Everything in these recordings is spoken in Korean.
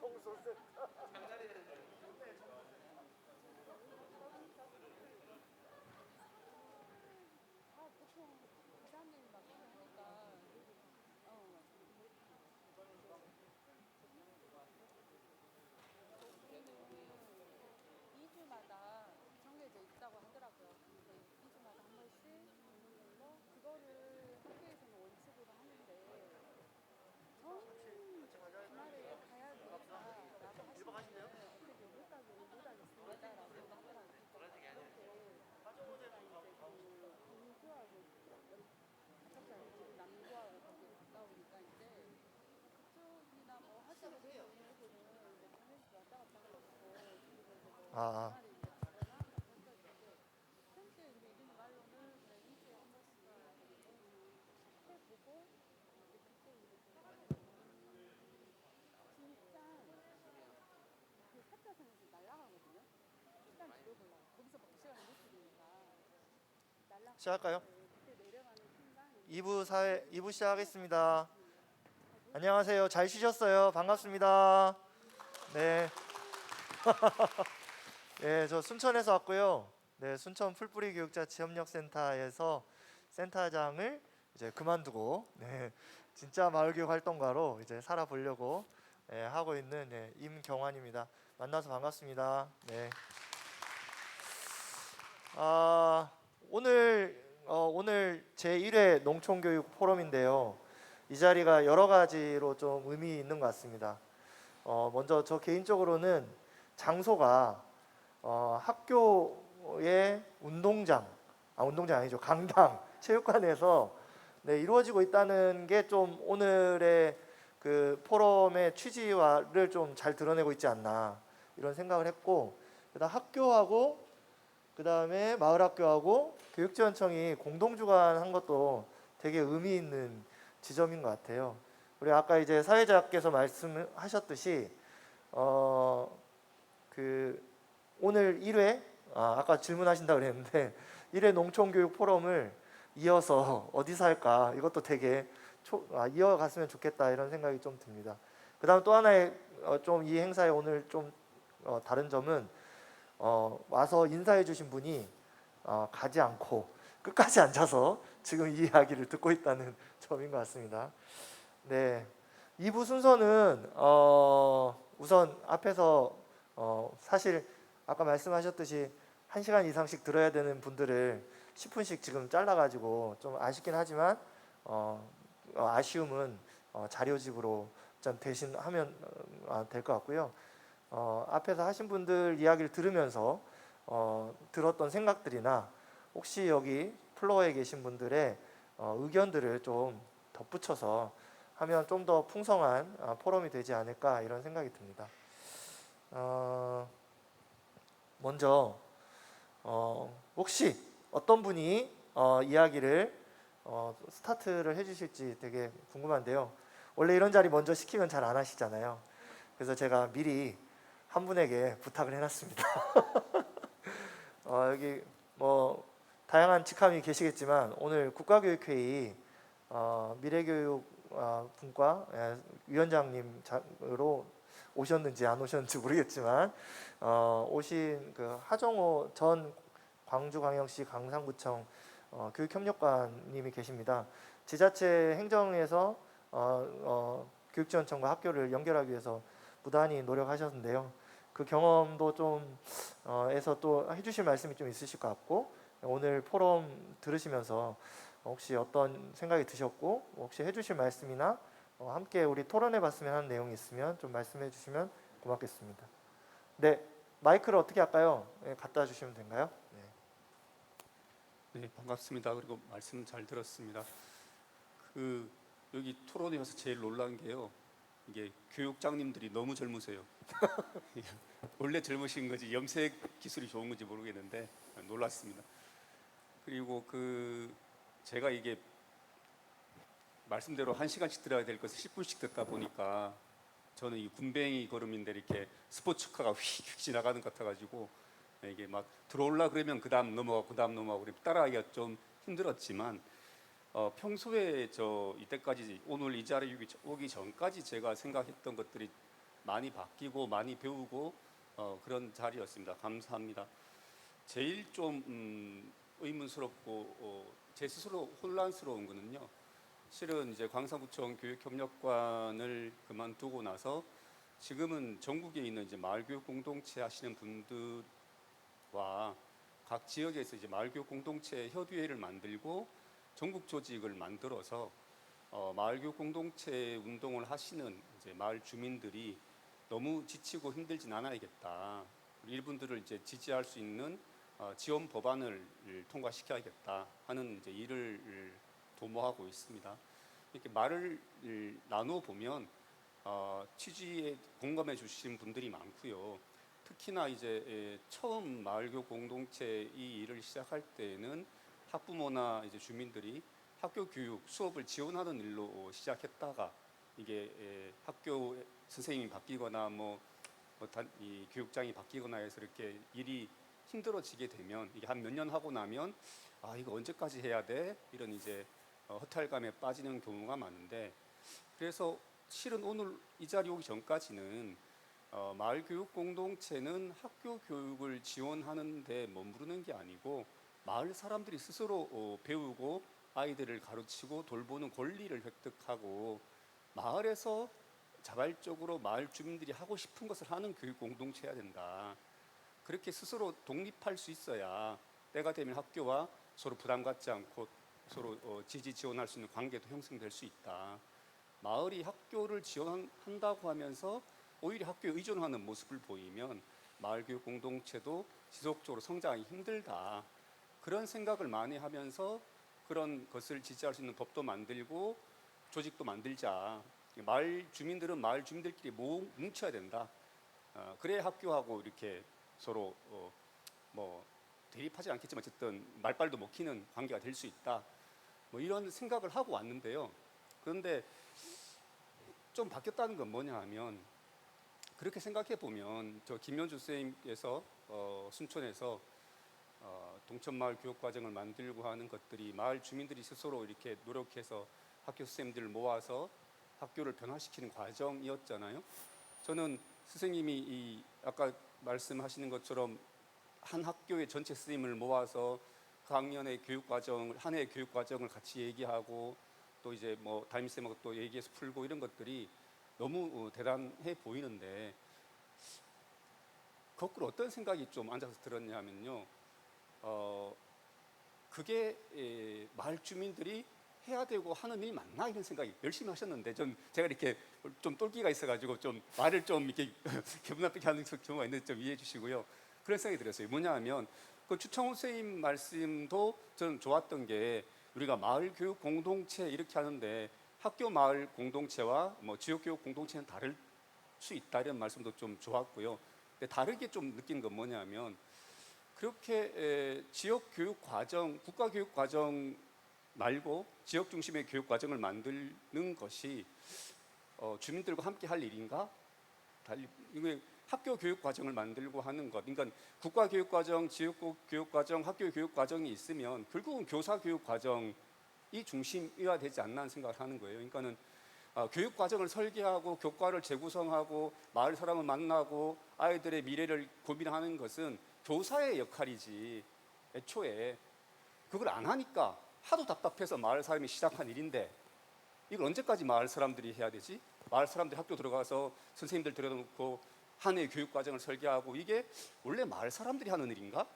보통 이사님이 맡고 하니까 우리는 2주마다 정해져 있다고 하더라고요. 근데 2주마다 한 번씩 있는 걸로 그거를 학교에서는 원칙으로 하는데 주말에 가야 되니까 라고 하시는 분은 어떻게 못 하겠습니다라고 하더라고요. 그러니까 그렇게 보니까 이제 그 공주하고 가깝잖아요. 남구하고 거기 가까우니까 이제 그쪽이나 뭐 하시는 분들은 이제 저녁에 왔다 갔다 할 수 있고 그리고 이제 뭐 아, 주말에 이제 가거나 할 건데 현재 이제 이런 말로는 그냥 2주에 한 번씩 해보고 이제 그때 이제 진짜 그 사자성에서 날아가거든요. 일단 줄여보려고 거기서 막 시간을 못 줄이니까 시작할까요? 그때 내려가는 순간 2부 시작하겠습니다. 안녕하세요. 잘 쉬셨어요? 반갑습니다. 네. 네, 저 순천에서 왔고요. 네, 순천 풀뿌리 교육자치 협력센터에서 센터장을 이제 그만두고 진짜 마을교육 활동가로 이제 살아보려고 하고 있는 임경환입니다. 만나서 반갑습니다. 네. 아, 오늘 제1회 농촌교육 포럼인데요. 이 자리가 여러 가지로 좀 의미 있는 것 같습니다. 먼저 저 개인적으로는 장소가 학교의 운동장 아니죠, 강당, 체육관에서 이루어지고 있다는 게 좀 오늘의 그 포럼의 취지를 좀 잘 드러내고 있지 않나 이런 생각을 했고, 그다음 학교하고 그다음에 마을학교하고 교육지원청이 공동 주관한 것도 되게 의미 있는 지점인 것 같아요. 우리 아까 이제 사회자께서 말씀하셨듯이 그 오늘 1회 아까 질문하신다 그랬는데 1회 농촌교육 포럼을 이어서 어디서 할까, 이것도 되게 이어갔으면 좋겠다 이런 생각이 좀 듭니다. 그다음 또 하나의 좀 이 행사에 오늘 좀 다른 점은 와서 인사해 주신 분이 가지 않고 끝까지 앉아서 지금 이 이야기를 듣고 있다는 점인 것 같습니다. 네, 2부 순서는 우선 앞에서 사실 아까 말씀하셨듯이 1시간 이상씩 들어야 되는 분들을 10분씩 지금 잘라가지고 좀 아쉽긴 하지만 아쉬움은 자료집으로 좀 대신하면 될 것 같고요. 앞에서 하신 분들 이야기를 들으면서 들었던 생각들이나 혹시 여기 플로어에 계신 분들의 의견들을 좀 덧붙여서 하면 좀 더 풍성한 포럼이 되지 않을까 이런 생각이 듭니다. 먼저 혹시 어떤 분이 이야기를 스타트를 해주실지 되게 궁금한데요. 원래 이런 자리 먼저 시키면 잘 안 하시잖아요. 그래서 제가 미리 한 분에게 부탁을 해놨습니다. 여기 뭐 다양한 직함이 계시겠지만 오늘 국가교육회의 미래교육 분과 위원장님으로 오셨는지 안 오셨는지 모르겠지만 오신 그 하정호 전 광주광역시 강산구청 교육협력관님이 계십니다. 지자체 행정에서 교육지원청과 학교를 연결하기 위해서 부단히 노력하셨는데요. 그 경험도 좀 에서 또 해주실 말씀이 좀 있으실 것 같고, 오늘 포럼 들으시면서 혹시 어떤 생각이 드셨고 혹시 해주실 말씀이나 함께 우리 토론해봤으면 하는 내용이 있으면 좀 말씀해 주시면 고맙겠습니다. 네, 마이크를 어떻게 할까요? 갖다 주시면 된가요? 네, 반갑습니다. 그리고 말씀 잘 들었습니다. 여기 토론에 와서 제일 놀란 게요. 이게 교육장님들이 너무 젊으세요. 원래 젊으신 거지 염색 기술이 좋은 건지 모르겠는데 놀랐습니다. 그리고 제가 이게 말씀대로 1시간씩 들어야 될 것을 10분씩 듣다 보니까 저는 이 군뱅이 걸음인데 이렇게 스포츠카가 휙휙 지나가는 것 같아가지고 이게 막 들어올라 그러면 그 다음 넘어가고 따라하기가 좀 힘들었지만 평소에 저 이때까지 오늘 이 자리에 오기 전까지 제가 생각했던 것들이 많이 바뀌고 많이 배우고 그런 자리였습니다. 감사합니다. 제일 좀 의문스럽고 제 스스로 혼란스러운 거는요. 실은 이제 광산구청 교육협력관을 그만두고 나서 지금은 전국에 있는 이제 마을교육 공동체 하시는 분들과 각 지역에서 이제 마을교육 공동체 협의회를 만들고 전국 조직을 만들어서 마을교육 공동체 운동을 하시는 이제 마을 주민들이 너무 지치고 힘들진 않아야겠다. 이분들을 이제 지지할 수 있는 지원 법안을 통과시켜야겠다 하는 이제 일을 도모하고 있습니다. 이렇게 말을 나누어 보면 취지에 공감해 주신 분들이 많고요. 특히나 이제 처음 마을교육 공동체 이 일을 시작할 때는 학부모나 이제 주민들이 학교 교육 수업을 지원하는 일로 시작했다가 이게 학교 선생님이 바뀌거나 이 교육장이 바뀌거나 해서 이렇게 일이 힘들어지게 되면 이게 한 몇 년 하고 나면 이거 언제까지 해야 돼? 이런 이제 허탈감에 빠지는 경우가 많은데, 그래서 실은 오늘 이 자리 오기 전까지는 마을 교육 공동체는 학교 교육을 지원하는 데 머무르는 게 아니고 마을 사람들이 스스로 배우고 아이들을 가르치고 돌보는 권리를 획득하고 마을에서 자발적으로 마을 주민들이 하고 싶은 것을 하는 교육 공동체여야 된다. 그렇게 스스로 독립할 수 있어야 때가 되면 학교와 서로 부담 갖지 않고 서로 지지 지원할 수 있는 관계도 형성될 수 있다. 마을이 학교를 지원한다고 하면서 오히려 학교에 의존하는 모습을 보이면 마을 교육 공동체도 지속적으로 성장하기 힘들다. 그런 생각을 많이 하면서 그런 것을 지지할 수 있는 법도 만들고 조직도 만들자. 마을 주민들은 마을 주민들끼리 뭉쳐야 된다. 그래야 학교하고 이렇게 서로 대립하지 않겠지만 어쨌든 말빨도 먹히는 관계가 될 수 있다. 이런 생각을 하고 왔는데요. 그런데 좀 바뀌었다는 건 뭐냐 하면, 그렇게 생각해 보면 저 김현주 선생님께서 순천에서 동천마을 교육과정을 만들고 하는 것들이 마을 주민들이 스스로 이렇게 노력해서 학교 선생님들을 모아서 학교를 변화시키는 과정이었잖아요. 저는 선생님이 아까 말씀하시는 것처럼 한 학교의 전체 선생님을 모아서 그 학년의 교육과정을, 한 해의 교육과정을 같이 얘기하고 또 이제 담임쌤하고 또 얘기해서 풀고 이런 것들이 너무 대단해 보이는데, 거꾸로 어떤 생각이 좀 앉아서 들었냐면요. 그게 마을 주민들이 해야 되고 하는 일 맞나 이런 생각이, 열심히 하셨는데 제가 이렇게 좀 똘끼가 있어가지고 좀 말을 좀 이렇게 기분 나쁘게 하는 경우가 있는데 좀 이해해 주시고요. 그런 생각이 들었어요. 뭐냐 하면 그 추창훈 선생님 말씀도 저는 좋았던 게, 우리가 마을 교육 공동체 이렇게 하는데 학교 마을 공동체와 지역 교육 공동체는 다를 수 있다 이런 말씀도 좀 좋았고요. 근데 다르게 좀 느낀 건 뭐냐면, 그렇게 지역 교육 과정, 국가 교육 과정 말고 지역 중심의 교육 과정을 만드는 것이 주민들과 함께 할 일인가? 이게 학교 교육 과정을 만들고 하는 것, 그러니까 국가 교육 과정, 지역 교육 과정, 학교 교육 과정이 있으면 결국은 교사 교육 과정이 중심이어야 되지 않나 생각을 하는 거예요. 그러니까는 교육 과정을 설계하고 교과를 재구성하고 마을 사람을 만나고 아이들의 미래를 고민하는 것은 교사의 역할이지, 애초에 그걸 안 하니까 하도 답답해서 마을 사람이 시작한 일인데 이걸 언제까지 마을 사람들이 해야 되지? 마을 사람들이 학교 들어가서 선생님들 들여놓고 한 해의 교육 과정을 설계하고, 이게 원래 마을 사람들이 하는 일인가?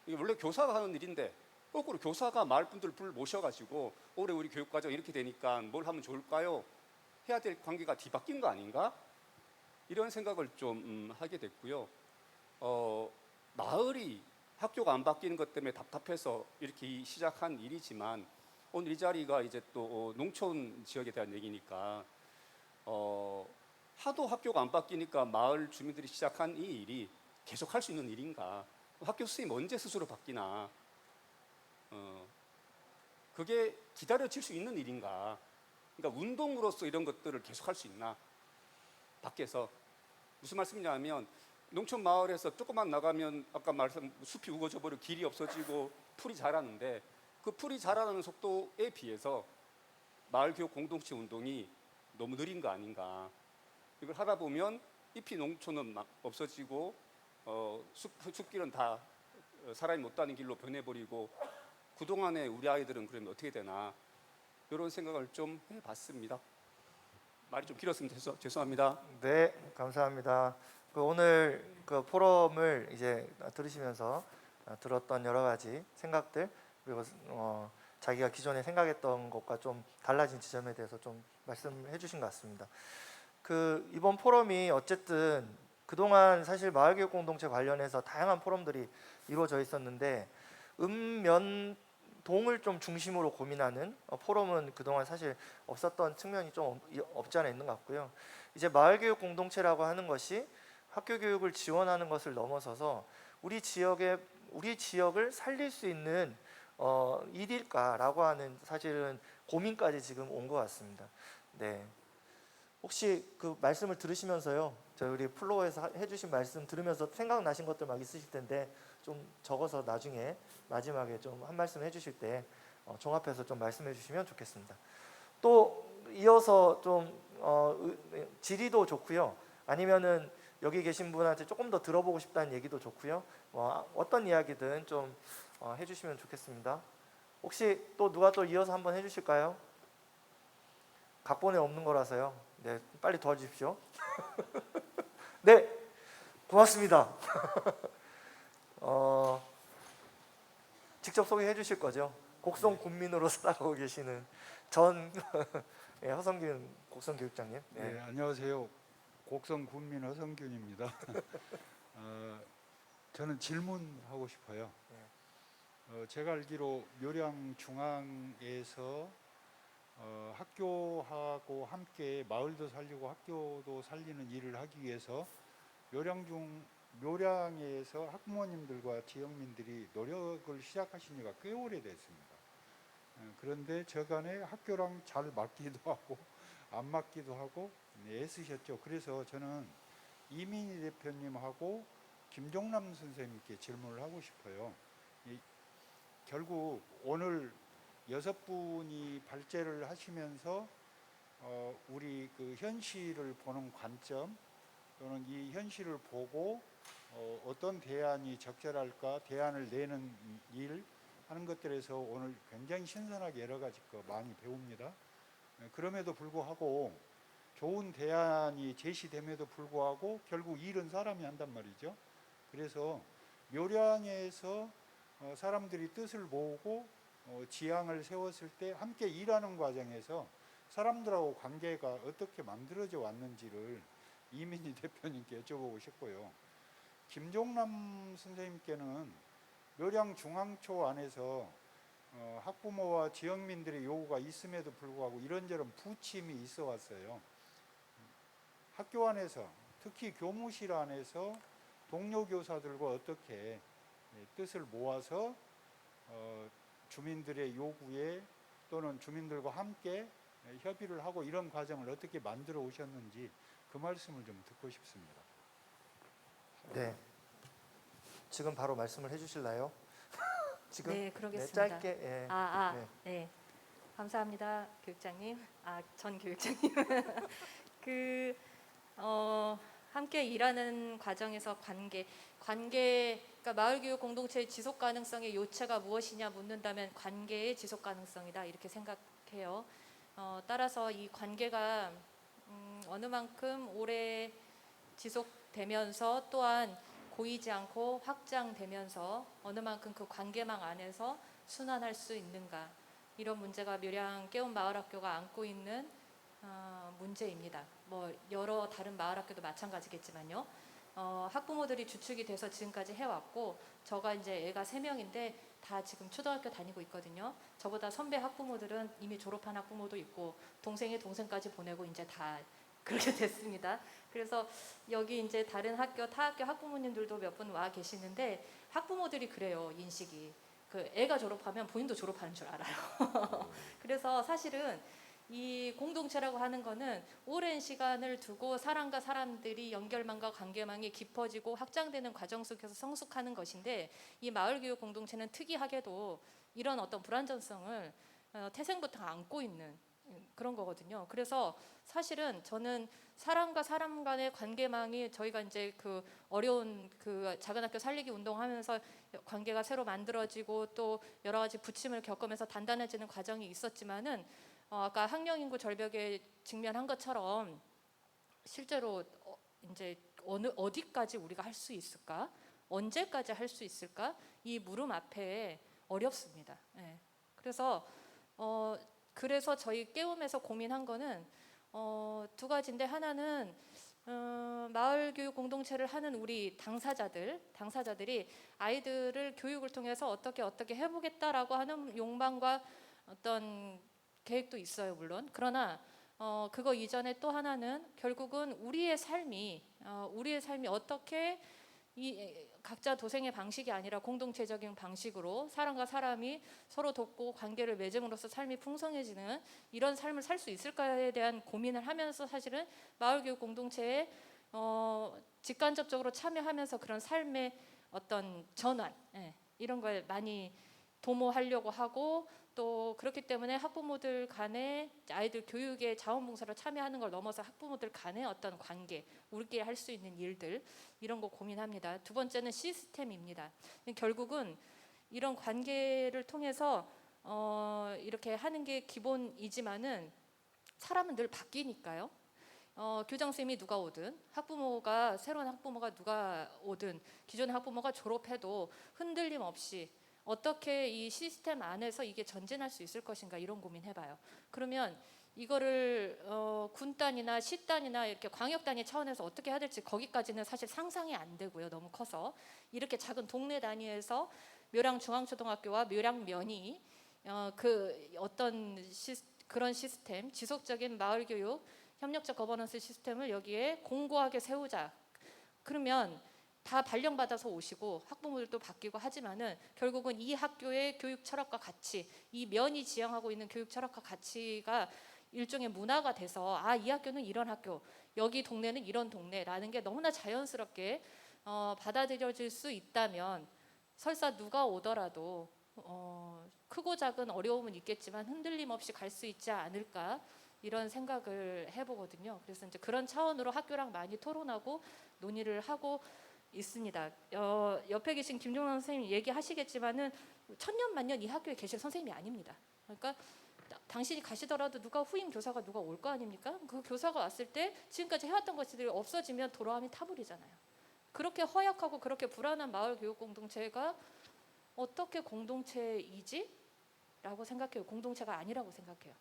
이게 원래 교사가 하는 일인데 거꾸로 교사가 마을 분들을 모셔가지고 올해 우리 교육 과정 이렇게 되니까 뭘 하면 좋을까요? 해야 될 관계가 뒤바뀐 거 아닌가? 이런 생각을 좀 하게 됐고요. 마을이 학교가 안 바뀌는 것 때문에 답답해서 이렇게 시작한 일이지만, 오늘 이 자리가 이제 또 농촌 지역에 대한 얘기니까 하도 학교가 안 바뀌니까 마을 주민들이 시작한 이 일이 계속 할 수 있는 일인가? 학교 선생님 언제 스스로 바뀌나? 그게 기다려질 수 있는 일인가? 그러니까 운동으로서 이런 것들을 계속 할 수 있나? 밖에서. 무슨 말씀이냐면, 농촌 마을에서 조금만 나가면 아까 말씀 숲이 우거져 버리고 길이 없어지고 풀이 자라는데, 그 풀이 자라는 속도에 비해서 마을 교육 공동체 운동이 너무 느린 거 아닌가? 이걸 하다 보면 잎이 농촌은 막 없어지고 숲길은 다 사람이 못 가는 길로 변해버리고 그동안에 우리 아이들은 그러면 어떻게 되나 이런 생각을 좀 해봤습니다. 말이 좀 길었으면 죄송합니다. 네, 감사합니다. 오늘 그 포럼을 이제 들으시면서 들었던 여러 가지 생각들 그리고 자기가 기존에 생각했던 것과 좀 달라진 지점에 대해서 좀 말씀해 주신 것 같습니다. 이번 포럼이 어쨌든 그동안 사실 마을교육 공동체 관련해서 다양한 포럼들이 이루어져 있었는데 읍면동을 좀 중심으로 고민하는 포럼은 그동안 사실 없었던 측면이 좀 없지 않아 있는 것 같고요. 이제 마을교육 공동체라고 하는 것이 학교 교육을 지원하는 것을 넘어서서 우리 지역을 살릴 수 있는 일일까라고 하는 사실은 고민까지 지금 온 것 같습니다. 네. 혹시 그 말씀을 들으시면서요, 저희 우리 플로어에서 해주신 말씀 들으면서 생각나신 것들 막 있으실 텐데 좀 적어서 나중에 마지막에 좀 한 말씀 해주실 때 종합해서 좀 말씀해 주시면 좋겠습니다. 또 이어서 좀 질의도 좋고요. 아니면은 여기 계신 분한테 조금 더 들어보고 싶다는 얘기도 좋고요. 어떤 이야기든 좀 해주시면 좋겠습니다. 혹시 또 누가 또 이어서 한번 해주실까요? 각본에 없는 거라서요. 네, 빨리 도와주십시오. 네, 고맙습니다. 직접 소개해 주실 거죠? 곡성 군민으로 살아가고 계시는 전 네, 허성균 곡성교육장님. 네. 네, 안녕하세요. 곡성 군민 허성균입니다. 저는 질문하고 싶어요. 제가 알기로 묘량 중앙에서 학교하고 함께 마을도 살리고 학교도 살리는 일을 하기 위해서 묘량에서 학부모님들과 지역민들이 노력을 시작하신 지가 꽤 오래됐습니다. 그런데 저간에 학교랑 잘 맞기도 하고 안 맞기도 하고 애쓰셨죠. 그래서 저는 이민희 대표님하고 김종남 선생님께 질문을 하고 싶어요. 결국 오늘 6분이 발제를 하시면서 우리 그 현실을 보는 관점 또는 이 현실을 보고 어떤 대안이 적절할까 대안을 내는 일 하는 것들에서 오늘 굉장히 신선하게 여러 가지 거 많이 배웁니다. 그럼에도 불구하고 좋은 대안이 제시됨에도 불구하고 결국 일은 사람이 한단 말이죠. 그래서 묘량에서 사람들이 뜻을 모으고 지향을 세웠을 때 함께 일하는 과정에서 사람들하고 관계가 어떻게 만들어져 왔는지를 이민희 대표님께 여쭤보고 싶고요. 김종남 선생님께는 묘량 중앙초 안에서 학부모와 지역민들의 요구가 있음에도 불구하고 이런저런 부침이 있어 왔어요. 학교 안에서 특히 교무실 안에서 동료 교사들과 어떻게 뜻을 모아서 주민들의 요구에 또는 주민들과 함께 협의를 하고 이런 과정을 어떻게 만들어 오셨는지 그 말씀을 좀 듣고 싶습니다. 네. 지금 바로 말씀을 해주실래요? 지금? 네, 그러겠습니다. 네, 짧게. 예. 네. 네. 감사합니다, 교육장님. 전 교육장님. 함께 일하는 과정에서 그러니까 마을교육 공동체의 지속 가능성의 요체가 무엇이냐 묻는다면 관계의 지속 가능성이다 이렇게 생각해요. 따라서 이 관계가 어느 만큼 오래 지속되면서 또한 고이지 않고 확장되면서 어느 만큼 그 관계망 안에서 순환할 수 있는가 이런 문제가 묘량 깨운 마을학교가 안고 있는 문제입니다. 여러 다른 마을학교도 마찬가지겠지만요. 학부모들이 주축이 돼서 지금까지 해왔고 저가 이제 애가 3명인데 다 지금 초등학교 다니고 있거든요. 저보다 선배 학부모들은 이미 졸업한 학부모도 있고 동생의 동생까지 보내고 이제 다 그렇게 됐습니다. 그래서 여기 이제 다른 학교 타 학교 학부모님들도 몇 분 와 계시는데 학부모들이 그래요. 인식이 애가 졸업하면 본인도 졸업하는 줄 알아요. 그래서 사실은 이 공동체라고 하는 거는 오랜 시간을 두고 사람과 사람들이 연결망과 관계망이 깊어지고 확장되는 과정 속에서 성숙하는 것인데 이 마을교육 공동체는 특이하게도 이런 어떤 불완전성을 태생부터 안고 있는 그런 거거든요. 그래서 사실은 저는 사람과 사람 간의 관계망이 저희가 이제 그 어려운 그 작은 학교 살리기 운동하면서 관계가 새로 만들어지고 또 여러 가지 부침을 겪으면서 단단해지는 과정이 있었지만은 아까 학령 인구 절벽에 직면한 것처럼 실제로 이제 어디까지 우리가 할 수 있을까? 언제까지 할 수 있을까? 이 물음 앞에 어렵습니다. 예. 그래서 저희 깨움에서 고민한 거는 두 가지인데, 하나는 마을 교육 공동체를 하는 우리 당사자들이 아이들을 교육을 통해서 어떻게 해보겠다라고 하는 욕망과 어떤 계획도 있어요, 물론. 그러나 그거 이전에 또 하나는 결국은 우리의 삶이 어떻게 이 각자 도생의 방식이 아니라 공동체적인 방식으로 사람과 사람이 서로 돕고 관계를 맺음으로써 삶이 풍성해지는 이런 삶을 살 수 있을까에 대한 고민을 하면서 사실은 마을교육 공동체에 직간접적으로 참여하면서 그런 삶의 어떤 전환, 이런 걸 많이 도모하려고 하고, 또 그렇기 때문에 학부모들 간에 아이들 교육에 자원봉사로 참여하는 걸 넘어서 학부모들 간의 어떤 관계, 우리끼리 할 수 있는 일들, 이런 거 고민합니다. 두 번째는 시스템입니다. 결국은 이런 관계를 통해서 이렇게 하는 게 기본이지만은 사람은 늘 바뀌니까요. 교장 선생님이 누가 오든, 새로운 학부모가 누가 오든, 기존의 학부모가 졸업해도 흔들림 없이 어떻게 이 시스템 안에서 이게 전진할 수 있을 것인가, 이런 고민해봐요. 그러면 이거를 군단이나 시단이나 이렇게 광역단위 차원에서 어떻게 해야 될지 거기까지는 사실 상상이 안 되고요, 너무 커서. 이렇게 작은 동네 단위에서 묘랑 중앙초등학교와 묘랑면이 그런 시스템, 지속적인 마을교육 협력적 거버넌스 시스템을 여기에 공고하게 세우자. 그러면 다 발령받아서 오시고 학부모들도 바뀌고 하지만은 결국은 이 학교의 교육 철학과 가치, 이 면이 지향하고 있는 교육 철학과 가치가 일종의 문화가 돼서, 이 학교는 이런 학교, 여기 동네는 이런 동네라는 게 너무나 자연스럽게 받아들여질 수 있다면, 설사 누가 오더라도 크고 작은 어려움은 있겠지만 흔들림 없이 갈 수 있지 않을까, 이런 생각을 해보거든요. 그래서 이제 그런 차원으로 학교랑 많이 토론하고 논의를 하고 있습니다. 옆에 계신 김종남 선생님 얘기하시겠지만은 천년만년 이 학교에 계실 선생님이 아닙니다. 그러니까 당신이 가시더라도 후임 교사가 누가 올 거 아닙니까? 그 교사가 왔을 때 지금까지 해왔던 것들이 없어지면 돌아가면 타불이잖아요. 그렇게 허약하고 그렇게 불안한 마을 교육 공동체가 어떻게 공동체이지? 라고 생각해요. 공동체가 아니라고 생각해요.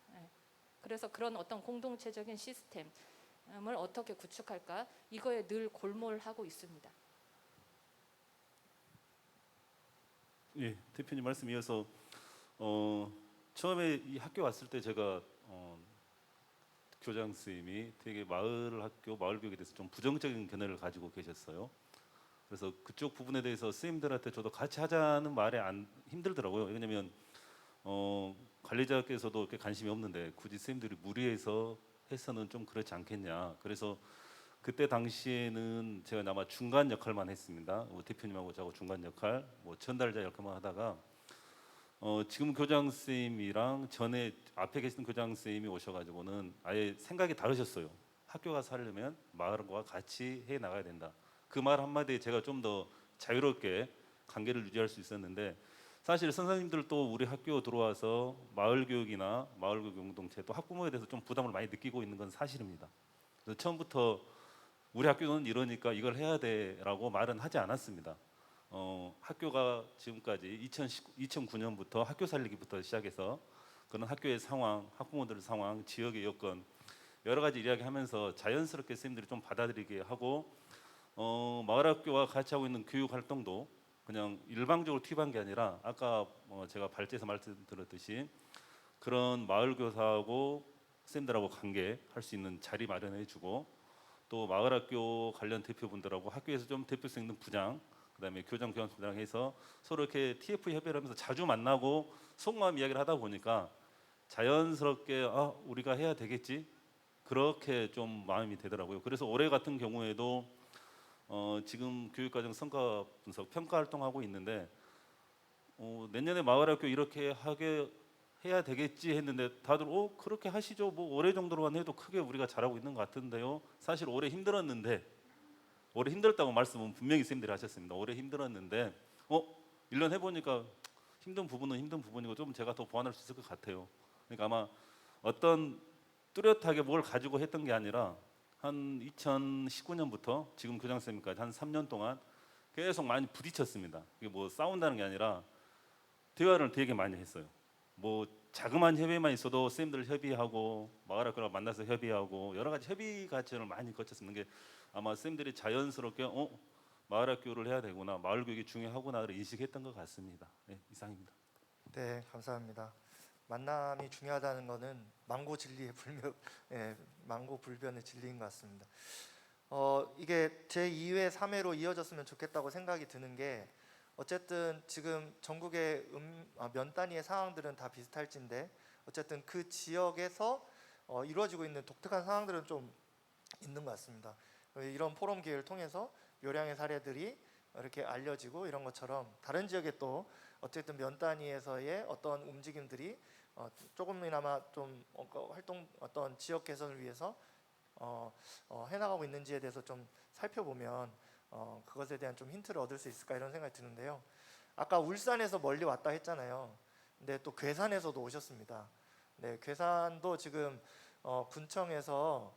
그래서 그런 어떤 공동체적인 시스템을 어떻게 구축할까, 이거에 늘 골몰하고 있습니다. 예, 대표님 말씀 이어서 처음에 이 학교 왔을 때 제가 교장 선생님이 되게 마을 교육에 대해서 좀 부정적인 견해를 가지고 계셨어요. 그래서 그쪽 부분에 대해서 선생님들한테 저도 같이 하자는 말에 힘들더라고요. 왜냐면 관리자께서도 이렇게 관심이 없는데 굳이 선생님들이 무리해서 해서는 좀 그렇지 않겠냐. 그래서 그때 당시에는 제가 아마 중간 역할만 했습니다. 대표님하고 저하고 중간 역할, 전달자 역할만 하다가 지금 교장 선생님이랑 전에 앞에 계신 교장 선생님이 오셔가지고는 아예 생각이 다르셨어요. 학교가 살려면 마을과 같이 해 나가야 된다. 그 말 한마디에 제가 좀 더 자유롭게 관계를 유지할 수 있었는데, 사실 선생님들도 우리 학교 들어와서 마을 교육이나 마을 교육 공동체 또 학부모에 대해서 좀 부담을 많이 느끼고 있는 건 사실입니다. 그래서 처음부터 우리 학교는 이러니까 이걸 해야 돼라고 말은 하지 않았습니다. 학교가 지금까지 2009년부터 학교 살리기부터 시작해서 그런 학교의 상황, 학부모들의 상황, 지역의 여건 여러 가지 이야기하면서 자연스럽게 선생님들이 좀 받아들이게 하고, 마을학교와 같이 하고 있는 교육 활동도 그냥 일방적으로 투입한 게 아니라 아까 제가 발제에서 말씀드렸듯이 그런 마을 교사하고 선생님들하고 관계할 수 있는 자리 마련해주고, 또 마을학교 관련 대표분들하고 학교에서 좀 대표성 있는 부장, 그다음에 교장 교감팀장 해서 서로 이렇게 TF 협의를 하면서 자주 만나고 속마음 이야기를 하다 보니까 자연스럽게 우리가 해야 되겠지, 그렇게 좀 마음이 되더라고요. 그래서 올해 같은 경우에도 지금 교육과정 성과 분석 평가 활동하고 있는데 내년에 마을학교 이렇게 하게 해야 되겠지 했는데 다들 그렇게 하시죠. 뭐 올해 정도로만 해도 크게 우리가 잘하고 있는 것 같은데요. 사실 올해 힘들었는데 올해 힘들었다고 말씀은 분명히 쌤들이 하셨습니다. 올해 힘들었는데 1년 해보니까 힘든 부분은 힘든 부분이고 좀 제가 더 보완할 수 있을 것 같아요. 그러니까 아마 어떤 뚜렷하게 뭘 가지고 했던 게 아니라 한 2019년부터 지금 교장선생님까지 한 3년 동안 계속 많이 부딪혔습니다. 이게 뭐 싸운다는 게 아니라 대화를 되게 많이 했어요. 뭐 자그마한 협의만 있어도 쌤들 협의하고 마을학교랑 만나서 협의하고 여러 가지 협의 과정을 많이 거쳤습니다. 게 아마 쌤들이 자연스럽게 마을학교를 해야 되구나, 마을 교육이 중요하구나를 인식했던 것 같습니다. 네, 이상입니다. 네, 감사합니다. 만남이 중요하다는 것은 망고진리의 망고불변의 진리인 것 같습니다. 이게 제 2회, 3회로 이어졌으면 좋겠다고 생각이 드는 게 어쨌든 지금 전국의 면 단위의 상황들은 다 비슷할진데 어쨌든 그 지역에서 이루어지고 있는 독특한 상황들은 좀 있는 것 같습니다. 이런 포럼 기회를 통해서 묘량의 사례들이 이렇게 알려지고 이런 것처럼 다른 지역에 또 어쨌든 면 단위에서의 어떤 움직임들이 조금이나마 좀 활동 어떤 지역 개선을 위해서 해나가고 있는지에 대해서 좀 살펴보면 그것에 대한 좀 힌트를 얻을 수 있을까 이런 생각이 드는데요. 아까 울산에서 멀리 왔다 했잖아요. 근데 또 괴산에서도 오셨습니다. 네, 괴산도 지금 군청에서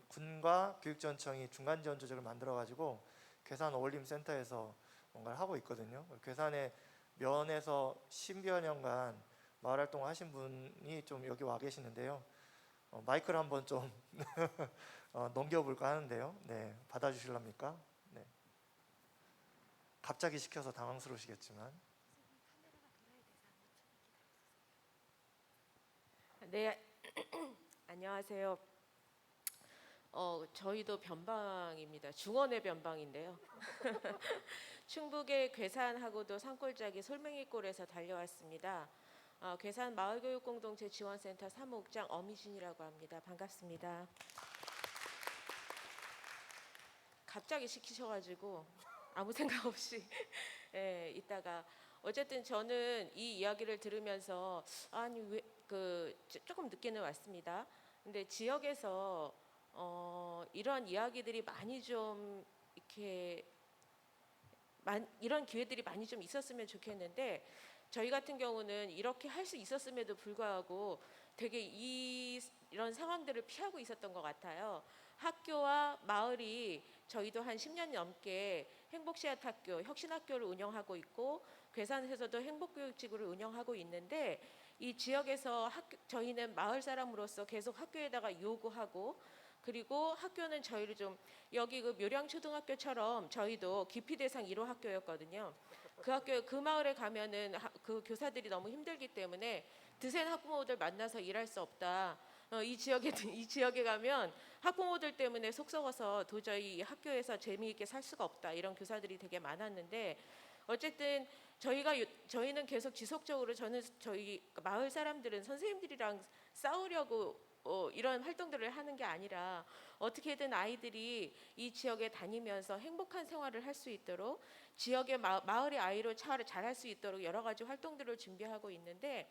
군과 교육지원청이 중간 지원 조직을 만들어 가지고 괴산 어울림센터에서 뭔가를 하고 있거든요. 괴산에 면에서 10여 년간 마을 활동을 하신 분이 좀 여기 와 계시는데요. 마이크를 한번 좀 넘겨볼까 하는데요. 네, 받아주실랍니까? 네. 갑자기 시켜서 당황스러우시겠지만. 네, 안녕하세요. 저희도 변방입니다. 중원의 변방인데요. 충북의 괴산하고도 산골짜기 솔맹이골에서 달려왔습니다. 괴산 마을교육공동체 지원센터 사무국장 엄희진이라고 합니다. 반갑습니다. 갑자기 시키셔가지고 아무 생각 없이 있다가 어쨌든 저는 이 이야기를 들으면서 아니 왜 조금 늦게는 왔습니다. 근데 지역에서 이런 이야기들이 많이 좀 이렇게 이런 기회들이 많이 좀 있었으면 좋겠는데 저희 같은 경우는 이렇게 할 수 있었음에도 불구하고 되게 이런 상황들을 피하고 있었던 것 같아요. 학교와 마을이 저희도 한 10년 넘게 행복씨앗학교, 혁신학교를 운영하고 있고 괴산에서도 행복교육지구를 운영하고 있는데 이 지역에서 저희는 마을 사람으로서 계속 학교에다가 요구하고 그리고 학교는 저희를 좀 여기 그 묘량초등학교처럼 저희도 기피 대상 1호 학교였거든요. 그 마을에 가면은 그 교사들이 너무 힘들기 때문에 드센 학부모들 만나서 일할 수 없다. 이 지역에 가면 학부모들 때문에 속 썩어서 도저히 학교에서 재미있게 살 수가 없다. 이런 교사들이 되게 많았는데 어쨌든 저희는 계속 지속적으로 저희 마을 사람들은 선생님들이랑 싸우려고 이런 활동들을 하는 게 아니라 어떻게든 아이들이 이 지역에 다니면서 행복한 생활을 할 수 있도록 지역의 마을의 아이로 잘할 수 있도록 여러 가지 활동들을 준비하고 있는데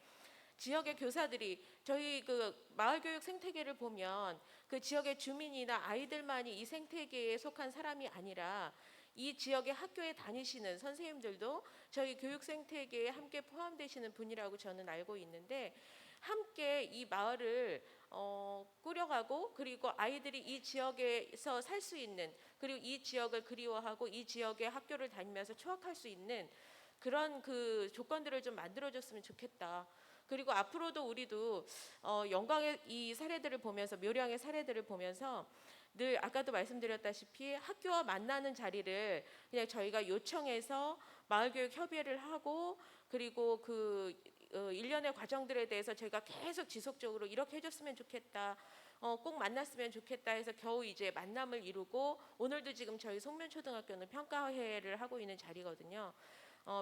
지역의 교사들이 저희 그 마을교육 생태계를 보면 그 지역의 주민이나 아이들만이 이 생태계에 속한 사람이 아니라 이 지역의 학교에 다니시는 선생님들도 저희 교육 생태계에 함께 포함되시는 분이라고 저는 알고 있는데 함께 이 마을을 꾸려가고 그리고 아이들이 이 지역에서 살 수 있는 그리고 이 지역을 그리워하고 이 지역의 학교를 다니면서 추억할 수 있는 그런 그 조건들을 좀 만들어줬으면 좋겠다. 그리고 앞으로도 우리도 영광의 이 사례들을 보면서 묘량의 사례들을 보면서 늘 아까도 말씀드렸다시피 학교와 만나는 자리를 그냥 저희가 요청해서 마을교육 협의회를 하고 그리고 그 일련의 과정들에 대해서 저희가 계속 지속적으로 이렇게 해줬으면 좋겠다. 꼭 만났으면 좋겠다 해서 겨우 이제 만남을 이루고 오늘도 지금 저희 송면초등학교는 평가회를 하고 있는 자리거든요.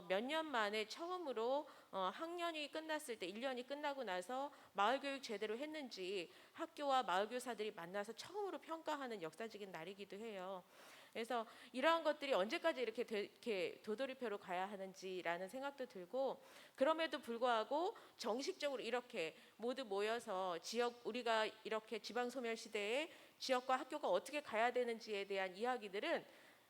몇 년 만에 처음으로 학년이 끝났을 때 1년이 끝나고 나서 마을교육 제대로 했는지 학교와 마을교사들이 만나서 처음으로 평가하는 역사적인 날이기도 해요. 그래서 이러한 것들이 언제까지 이렇게 도돌이표로 가야 하는지라는 생각도 들고, 그럼에도 불구하고 정식적으로 이렇게 모두 모여서 우리가 이렇게 지방 소멸 시대에 지역과 학교가 어떻게 가야 되는지에 대한 이야기들은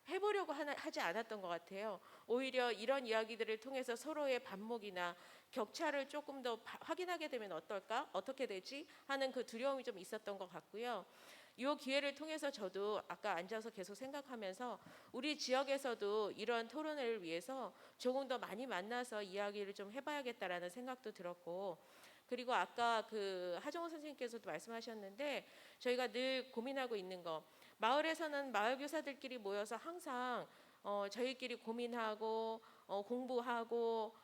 해보려고 하지 않았던 것 같아요. 오히려 이런 이야기들을 통해서 서로의 반목이나 격차를 조금 더 확인하게 되면 어떨까? 어떻게 되지? 하는 그 두려움이 좀 있었던 것 같고요. 이 기회를 통해서 저도 아까 앉아서 계속 생각하면서 우리 지역에서도 이런 토론을 위해서 조금 더 많이 만나서 이야기를 좀 해봐야겠다라는 생각도 들었고, 그리고 아까 그 하정우 선생님께서도 말씀하셨는데 저희가 늘 고민하고 있는 거, 마을에서는 마을 교사들끼리 모여서 항상 저희끼리 고민하고 공부하고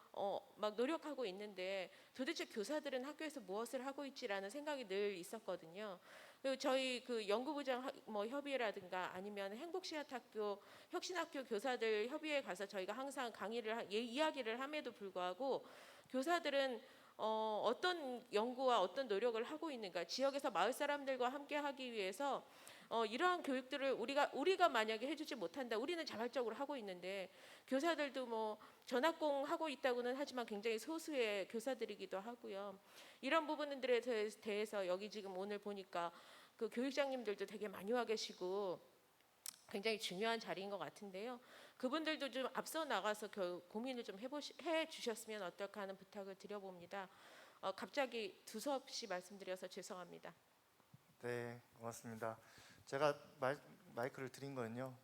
막 노력하고 있는데 도대체 교사들은 학교에서 무엇을 하고 있지라는 생각이 늘 있었거든요. 그리고 저희 그 연구부장 협의회라든가 아니면 행복시앗학교, 혁신학교 교사들 협의회 가서 저희가 항상 이야기를 함에도 불구하고 교사들은 어떤 연구와 어떤 노력을 하고 있는가, 지역에서 마을 사람들과 함께 하기 위해서 이러한 교육들을 우리가 만약에 해주지 못한다, 우리는 자발적으로 하고 있는데 교사들도 뭐 전학공 하고 있다고는 하지만 굉장히 소수의 교사들이기도 하고요. 이런 부분들에 대해서 여기 지금 오늘 보니까 그 교육장님들도 되게 많이 와 계시고 굉장히 중요한 자리인 것 같은데요. 그분들도 좀 앞서 나가서 고민을 좀 해주셨으면 어떨까 하는 부탁을 드려봅니다. 갑자기 두서없이 말씀드려서 죄송합니다. 네, 고맙습니다. 제가 마이크를 드린 거는요.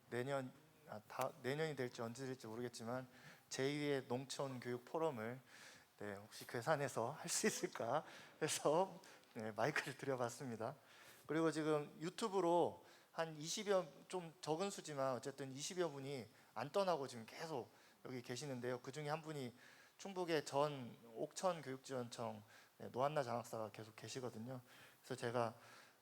내년이 될지 언제 될지 모르겠지만 제2의 농촌 교육 포럼을 혹시 괴산해서 할 수 있을까 해서 마이크를 드려봤습니다. 그리고 지금 유튜브로 한 20여, 좀 적은 수지만 어쨌든 20여 분이 안 떠나고 지금 계속 여기 계시는데요. 그 중에 한 분이 충북의 전 옥천교육지원청 노한나 장학사가 계속 계시거든요. 그래서 제가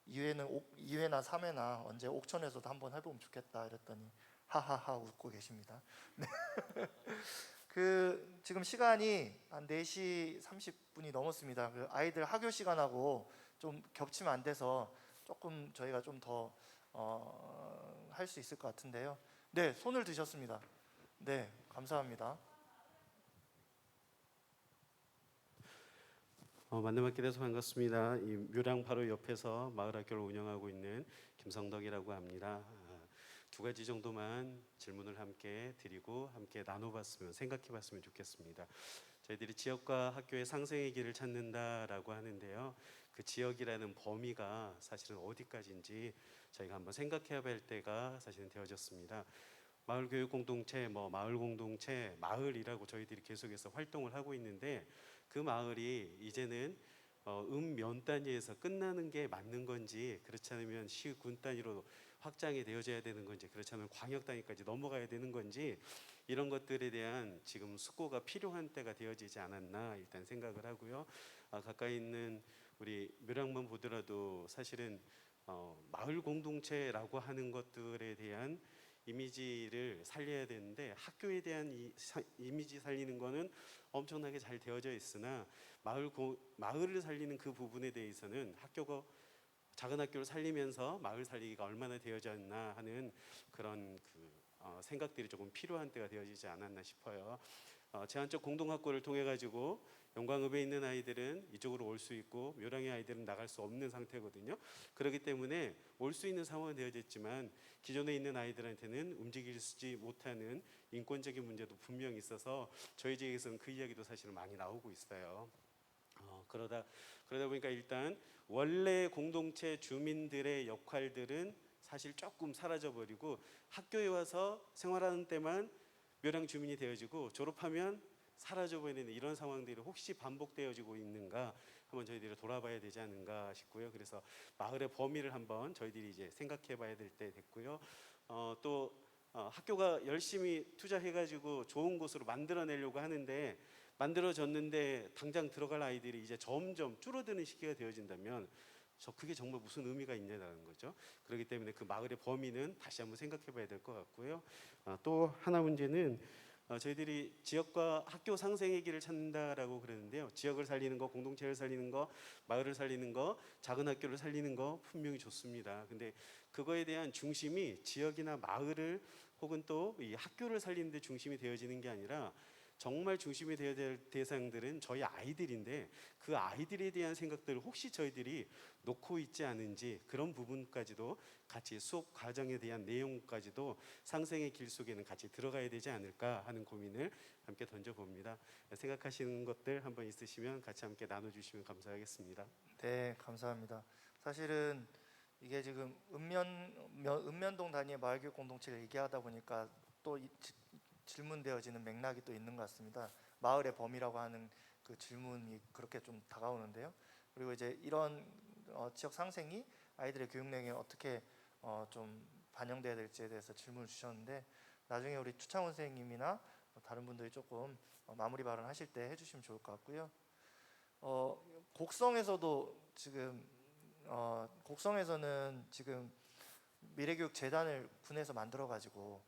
2회나 3회나 언제 옥천에서도 한번 해보면 좋겠다 이랬더니 하하하 웃고 계십니다. 네. 지금 시간이 한 4시 30분이 넘었습니다. 그 아이들 학교 시간하고 좀 겹치면 안 돼서 조금 저희가 좀 더 할 수 있을 것 같은데요. 네, 손을 드셨습니다. 네, 감사합니다. 만나뵙게 돼서 반갑습니다. 이 묘랑 바로 옆에서 마을학교를 운영하고 있는 김성덕이라고 합니다. 두 가지 정도만 질문을 함께 드리고 함께 나눠봤으면, 생각해봤으면 좋겠습니다. 저희들이 지역과 학교의 상생의 길을 찾는다라고 하는데요. 그 지역이라는 범위가 사실은 어디까지인지 저희가 한번 생각해야 할 때가 사실은 되어졌습니다. 마을교육 공동체, 마을 공동체, 마을이라고 저희들이 계속해서 활동을 하고 있는데 그 마을이 이제는 면 단위에서 끝나는 게 맞는 건지, 그렇지 않으면 시, 군 단위로 확장이 되어져야 되는 건지, 그렇지 않으면 광역 단위까지 넘어가야 되는 건지, 이런 것들에 대한 지금 숙고가 필요한 때가 되어지지 않았나 일단 생각을 하고요. 가까이 있는 우리 묘랑만 보더라도 사실은 마을 공동체라고 하는 것들에 대한 이미지를 살려야 되는데 학교에 대한 이미지 살리는 거는 엄청나게 잘 되어져 있으나 마을을 살리는 그 부분에 대해서는 학교가 작은 학교를 살리면서 마을 살리기가 얼마나 되어졌나 하는 그런 생각들이 조금 필요한 때가 되어지지 않았나 싶어요. 제한적 공동학교를 통해 가지고 영광읍에 있는 아이들은 이쪽으로 올 수 있고 묘랑의 아이들은 나갈 수 없는 상태거든요. 그렇기 때문에 올 수 있는 상황은 되어졌지만 기존에 있는 아이들한테는 움직이지 못하는 인권적인 문제도 분명히 있어서 저희 지역에서는 그 이야기도 사실은 많이 나오고 있어요. 그러다 보니까 일단 원래 공동체 주민들의 역할들은 사실 조금 사라져버리고 학교에 와서 생활하는 때만 묘랑 주민이 되어지고 졸업하면 사라져버리는 이런 상황들이 혹시 반복되어지고 있는가 한번 저희들이 돌아봐야 되지 않는가 싶고요. 그래서 마을의 범위를 한번 저희들이 이제 생각해봐야 될 때 됐고요. 또 학교가 열심히 투자해가지고 좋은 곳으로 만들어내려고 하는데 만들어졌는데 당장 들어갈 아이들이 이제 점점 줄어드는 시기가 되어진다면 그게 정말 무슨 의미가 있냐는 거죠. 그렇기 때문에 그 마을의 범위는 다시 한번 생각해봐야 될 것 같고요. 또 하나 문제는 저희들이 지역과 학교 상생의 길을 찾는다라고 그러는데요. 지역을 살리는 거, 공동체를 살리는 거, 마을을 살리는 거, 작은 학교를 살리는 거 분명히 좋습니다. 근데 그거에 대한 중심이 지역이나 마을을 혹은 또 이 학교를 살리는 데 중심이 되어지는 게 아니라 정말 중심이 되어야 될 대상들은 저희 아이들인데 그 아이들에 대한 생각들을 혹시 저희들이 놓고 있지 않은지 그런 부분까지도 같이 수업 과정에 대한 내용까지도 상생의 길 속에는 같이 들어가야 되지 않을까 하는 고민을 함께 던져봅니다. 생각하시는 것들 한번 있으시면 같이 함께 나눠주시면 감사하겠습니다. 네, 감사합니다. 사실은 이게 지금 읍면동 단위의 마을교육 공동체를 얘기하다 보니까 또 질문되어지는 맥락이 또 있는 것 같습니다. 마을의 범위라고 하는 그 질문이 그렇게 좀 다가오는데요. 그리고 이제 이런 지역 상생이 아이들의 교육 내용에 어떻게 좀 반영돼야 될지에 대해서 질문을 주셨는데 나중에 우리 추창훈 선생님이나 다른 분들이 조금 마무리 발언하실 때 해주시면 좋을 것 같고요. 곡성에서도 지금 곡성에서는 지금 미래교육재단을 군에서 만들어 가지고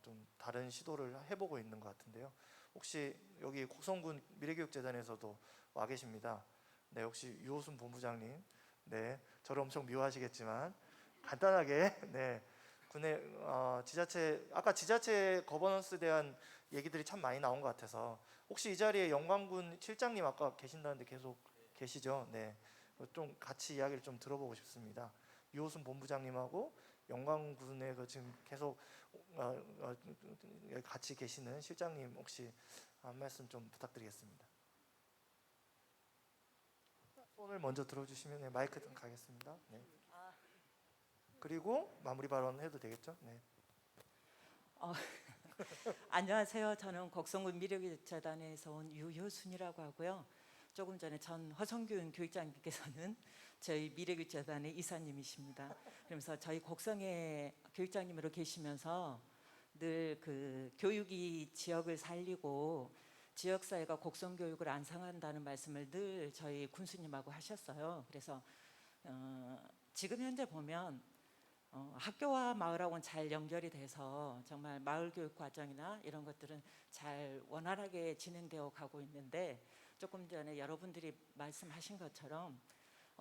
좀 다른 시도를 해보고 있는 것 같은데요. 혹시 여기 곡성군 미래교육재단에서도 와 계십니다. 네, 혹시 유호순 본부장님, 네, 저를 엄청 미워하시겠지만 간단하게, 네, 군의 지자체 아까 지자체 거버넌스에 대한 얘기들이 참 많이 나온 것 같아서 혹시 이 자리에 영광군 실장님 아까 계신다는데 계속 계시죠? 네, 좀 같이 이야기를 좀 들어보고 싶습니다. 유호순 본부장님하고 영광군에 지금 계속 같이 계시는 실장님 혹시 한 말씀 좀 부탁드리겠습니다. 손을 먼저 들어주시면 네, 마이크 좀 가겠습니다. 네. 그리고 마무리 발언 해도 되겠죠? 네. 안녕하세요. 저는 곡성군 미래교육재단에서 온 유효순이라고 하고요. 조금 전에 전 허성균 교육장님께서는 저희 미래교육재단의 이사님이십니다. 그러면서 저희 곡성의 교육장님으로 계시면서 늘 그 교육이 지역을 살리고 지역사회가 곡성교육을 안상한다는 말씀을 늘 저희 군수님하고 하셨어요. 그래서 지금 현재 보면 학교와 마을하고는 잘 연결이 돼서 정말 마을 교육 과정이나 이런 것들은 잘 원활하게 진행되어 가고 있는데 조금 전에 여러분들이 말씀하신 것처럼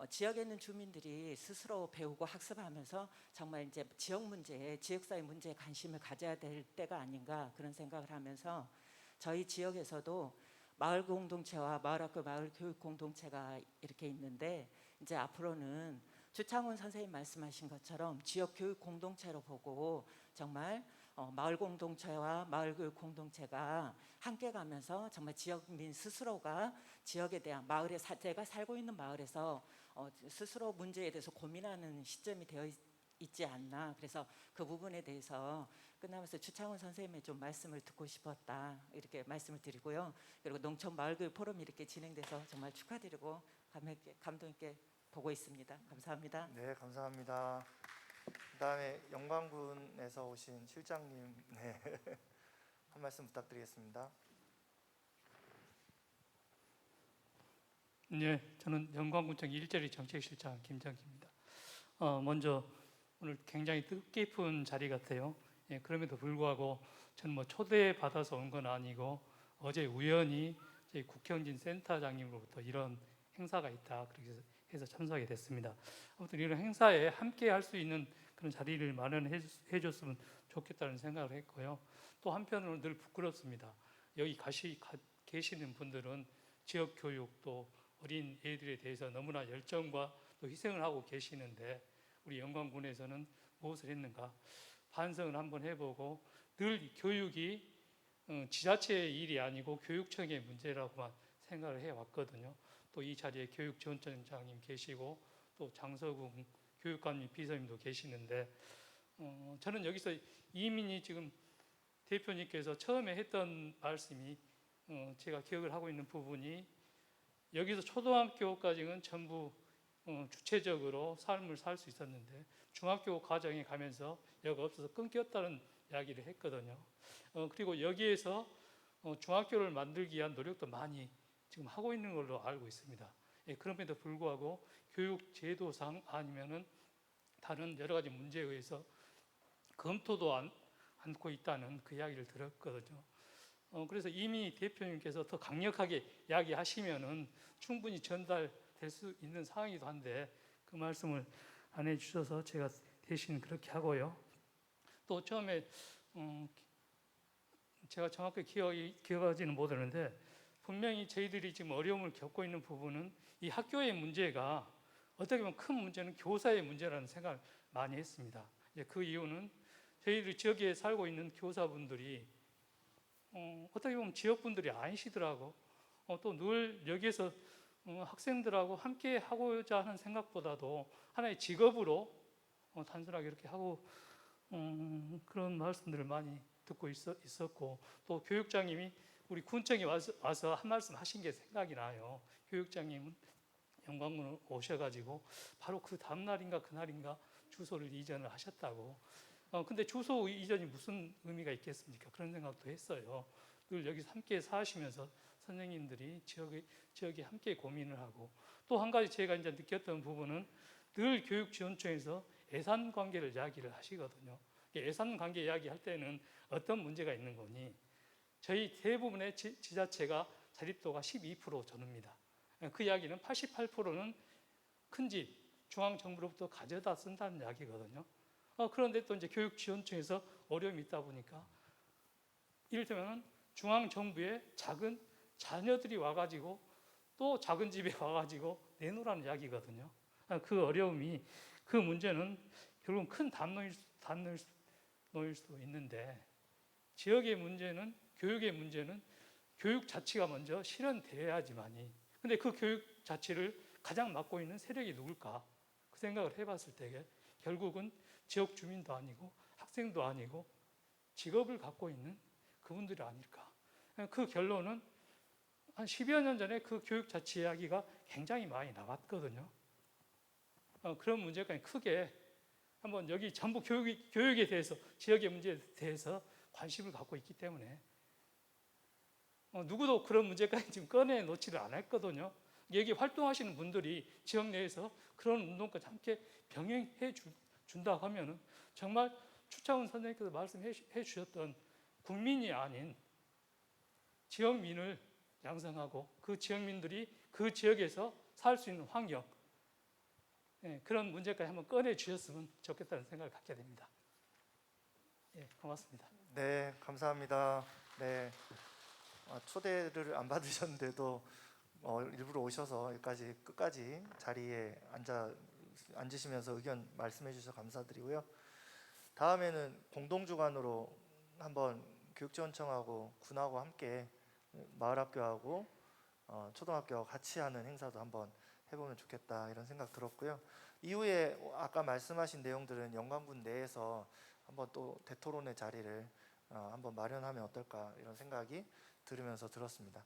지역에 있는 주민들이 스스로 배우고 학습하면서 정말 이제 지역 문제에 지역사회 문제에 관심을 가져야 될 때가 아닌가 그런 생각을 하면서 저희 지역에서도 마을 공동체와 마을학교 마을 교육 공동체가 이렇게 있는데 이제 앞으로는 주창훈 선생님 말씀하신 것처럼 지역 교육 공동체로 보고 정말 마을 공동체와 마을 교육 공동체가 함께 가면서 정말 지역민 스스로가 지역에 대한 마을에 제가 살고 있는 마을에서 스스로 문제에 대해서 고민하는 시점이 되어 있지 않나. 그래서 그 부분에 대해서 끝나면서 주창훈 선생님의 좀 말씀을 듣고 싶었다 이렇게 말씀을 드리고요. 그리고 농촌 마을교육 포럼이 이렇게 진행돼서 정말 축하드리고 감동 있게 보고 있습니다. 감사합니다. 네, 감사합니다. 그다음에 영광군에서 오신 실장님, 네, 한 말씀 부탁드리겠습니다. 네, 저는 영광군청 일자리 정책실장 김정기입니다. 먼저 오늘 굉장히 뜻깊은 자리 같아요. 예, 그럼에도 불구하고 저는 뭐 초대받아서 온 건 아니고 어제 우연히 저희 국형진 센터장님으로부터 이런 행사가 있다 그렇게 해서 참석하게 됐습니다. 아무튼 이런 행사에 함께 할 수 있는 그런 자리를 마련해 줬으면 좋겠다는 생각을 했고요. 또 한편으로는 늘 부끄럽습니다. 여기 계시는 분들은 지역 교육 또 어린 애들에 대해서 너무나 열정과 또 희생을 하고 계시는데 우리 영광군에서는 무엇을 했는가 반성을 한번 해보고 늘 교육이 지자체의 일이 아니고 교육청의 문제라고만 생각을 해왔거든요. 또 이 자리에 교육지원청장님 계시고 또 장서궁 교육감님 비서님도 계시는데 저는 여기서 이민희 지금 대표님께서 처음에 했던 말씀이 제가 기억을 하고 있는 부분이 여기서 초등학교까지는 전부 주체적으로 삶을 살 수 있었는데 중학교 과정에 가면서 여가 없어서 끊겼다는 이야기를 했거든요. 그리고 여기에서 중학교를 만들기 위한 노력도 많이 지금 하고 있는 걸로 알고 있습니다. 예, 그럼에도 불구하고 교육 제도상 아니면은 다른 여러 가지 문제에 의해서 검토도 않고 있다는 그 이야기를 들었거든요. 그래서 이미 대표님께서 더 강력하게 이야기하시면은 충분히 전달될 수 있는 상황이기도 한데 그 말씀을 안 해주셔서 제가 대신 그렇게 하고요. 또 처음에 제가 정확히 기억하지는 못하는데 분명히 저희들이 지금 어려움을 겪고 있는 부분은 이 학교의 문제가 어떻게 보면 큰 문제는 교사의 문제라는 생각을 많이 했습니다. 이제 그 이유는 저희들 지역에 살고 있는 교사분들이 어떻게 보면 지역분들이 아니시더라고. 또 늘 여기에서 학생들하고 함께 하고자 하는 생각보다도 하나의 직업으로 단순하게 이렇게 하고 그런 말씀들을 많이 듣고 있었고, 또 교육장님이 우리 군청에 와서 한 말씀 하신 게 생각이 나요. 교육장님은 영광군을 오셔가지고 바로 그 다음날인가 그날인가 주소를 이전을 하셨다고. 근데 주소 이전이 무슨 의미가 있겠습니까? 그런 생각도 했어요. 늘 여기서 함께 사시면서 선생님들이 지역에 함께 고민을 하고, 또 한 가지 제가 이제 느꼈던 부분은 늘 교육지원청에서 예산 관계를 이야기를 하시거든요. 예산 관계 이야기할 때는 어떤 문제가 있는 거니? 저희 대부분의 지자체가 자립도가 12% 전후입니다. 그 이야기는 88%는 큰 집, 중앙정부로부터 가져다 쓴다는 이야기거든요. 그런데 또 이제 교육지원청에서 어려움이 있다 보니까 이를테면 중앙정부의 작은 자녀들이 와가지고 또 작은 집에 와가지고 내놓으라는 이야기거든요. 그 어려움이, 그 문제는 결국은 큰 담론일 수도 있는데, 지역의 문제는, 교육의 문제는 교육 자치가 먼저 실현돼야지만이. 근데 그 교육 자치를 가장 맡고 있는 세력이 누굴까? 그 생각을 해봤을 때 결국은 지역 주민도 아니고 학생도 아니고 직업을 갖고 있는 그분들이 아닐까. 그 결론은 한 10여 년 전에 그 교육 자치 이야기가 굉장히 많이 나왔거든요. 그런 문제가 크게 한번 여기 전부 교육에 대해서, 지역의 문제에 대해서 관심을 갖고 있기 때문에 누구도 그런 문제까지 지금 꺼내놓지를 않았거든요. 여기 활동하시는 분들이 지역 내에서 그런 운동까지 함께 병행해 준다고 하면은 정말 추창훈 선생님께서 말씀해 주셨던 국민이 아닌 지역민을 양성하고 그 지역민들이 그 지역에서 살 수 있는 환경, 그런 문제까지 한번 꺼내 주셨으면 좋겠다는 생각을 갖게 됩니다. 고맙습니다. 네, 감사합니다. 네, 초대를 안 받으셨는데도 일부러 오셔서 여기까지 끝까지 자리에 앉으시면서 의견 말씀해 주셔서 감사드리고요. 다음에는 공동주관으로 한번 교육지원청하고 군하고 함께 마을학교하고 초등학교하고 같이 하는 행사도 한번 해보면 좋겠다 이런 생각 들었고요. 이후에 아까 말씀하신 내용들은 영광군 내에서 한번 또 대토론의 자리를 한번 마련하면 어떨까 이런 생각이 들으면서 들었습니다.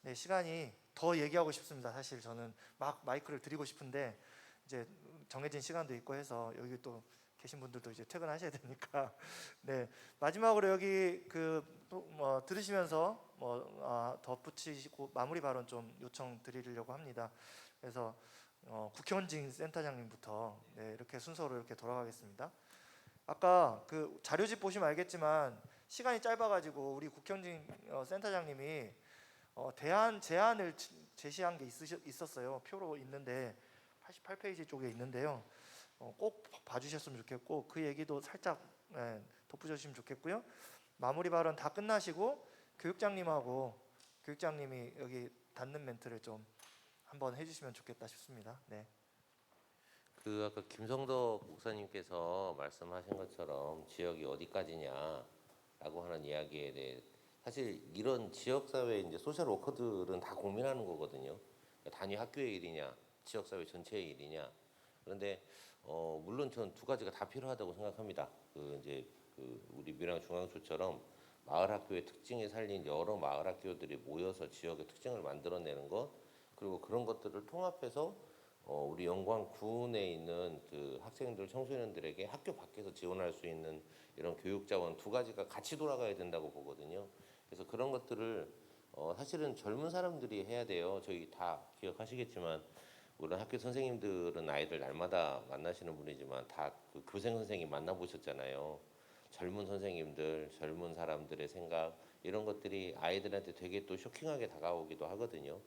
네, 시간이 더 얘기하고 싶습니다. 사실 저는 막 마이크를 드리고 싶은데 이제 정해진 시간도 있고 해서 여기 또 계신 분들도 이제 퇴근하셔야 되니까 네, 마지막으로 여기 들으시면서 덧붙이시고 마무리 발언 좀 요청드리려고 합니다. 그래서 국현진 센터장님부터 이렇게 순서로 이렇게 돌아가겠습니다. 아까 그 자료집 보시면 알겠지만 시간이 짧아가지고 우리 국현진 센터장님이 제안을 제시한 게 있었어요. 표로 있는데 88페이지 쪽에 있는데요. 꼭 봐주셨으면 좋겠고 그 얘기도 살짝 덧붙여주시면 좋겠고요. 마무리 발언 다 끝나시고 교육장님이 여기 닫는 멘트를 좀 한번 해주시면 좋겠다 싶습니다. 네. 그 아까 김성덕 목사님께서 말씀하신 것처럼 지역이 어디까지냐라고 하는 이야기에 대해 사실 이런 지역사회 이제 소셜 워커들은 다 고민하는 거거든요. 단위 학교의 일이냐, 지역사회 전체의 일이냐. 그런데 물론 전 두 가지가 다 필요하다고 생각합니다. 우리 밀양중앙초처럼 마을 학교의 특징에 살린 여러 마을 학교들이 모여서 지역의 특징을 만들어내는 것, 그리고 그런 것들을 통합해서 우리 영광군에 있는 그 학생들, 청소년들에게 학교 밖에서 지원할 수 있는 이런 교육 자원 두 가지가 같이 돌아가야 된다고 보거든요. 그래서 그런 것들을 사실은 젊은 사람들이 해야 돼요. 저희 다 기억하시겠지만 물론 학교 선생님들은 아이들 날마다 만나시는 분이지만 다 그 교생 선생님 만나보셨잖아요. 젊은 선생님들, 젊은 사람들의 생각, 이런 것들이 아이들한테 되게 또 쇼킹하게 다가오기도 하거든요.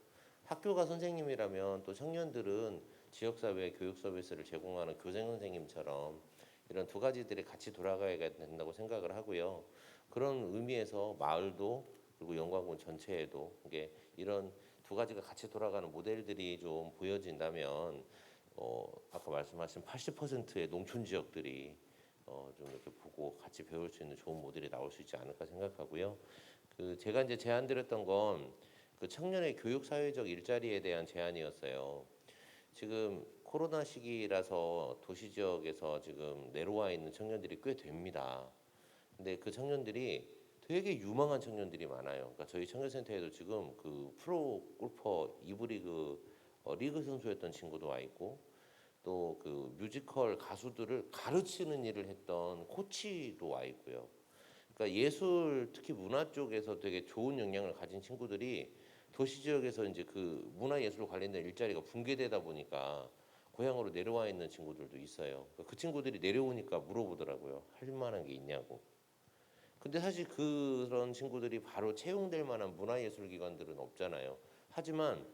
학교가 선생님이라면 또 청년들은 지역사회 교육 서비스를 제공하는 교생 선생님처럼 이런 두 가지들이 같이 돌아가야 된다고 생각을 하고요. 그런 의미에서 마을도 그리고 영광군 전체에도 이게 이런 두 가지가 같이 돌아가는 모델들이 좀 보여진다면 아까 말씀하신 80%의 농촌 지역들이 좀 이렇게 보고 같이 배울 수 있는 좋은 모델이 나올 수 있지 않을까 생각하고요. 제가 이제 제안드렸던 건 그 청년의 교육 사회적 일자리에 대한 제안이었어요. 지금 코로나 시기라서 도시 지역에서 지금 내려와 있는 청년들이 꽤 됩니다. 근데 그 청년들이 되게 유망한 청년들이 많아요. 그러니까 저희 청년센터에도 지금 그 프로 골퍼 2부 리그 리그 선수였던 친구도 와 있고 또 그 뮤지컬 가수들을 가르치는 일을 했던 코치도 와 있고요. 그러니까 예술 특히 문화 쪽에서 되게 좋은 역량을 가진 친구들이 도시 지역에서 이제 그 문화 예술 관련된 일자리가 붕괴되다 보니까 고향으로 내려와 있는 친구들도 있어요. 그 친구들이 내려오니까 물어보더라고요. 할 만한 게 있냐고. 근데 사실 그런 친구들이 바로 채용될 만한 문화예술기관들은 없잖아요. 하지만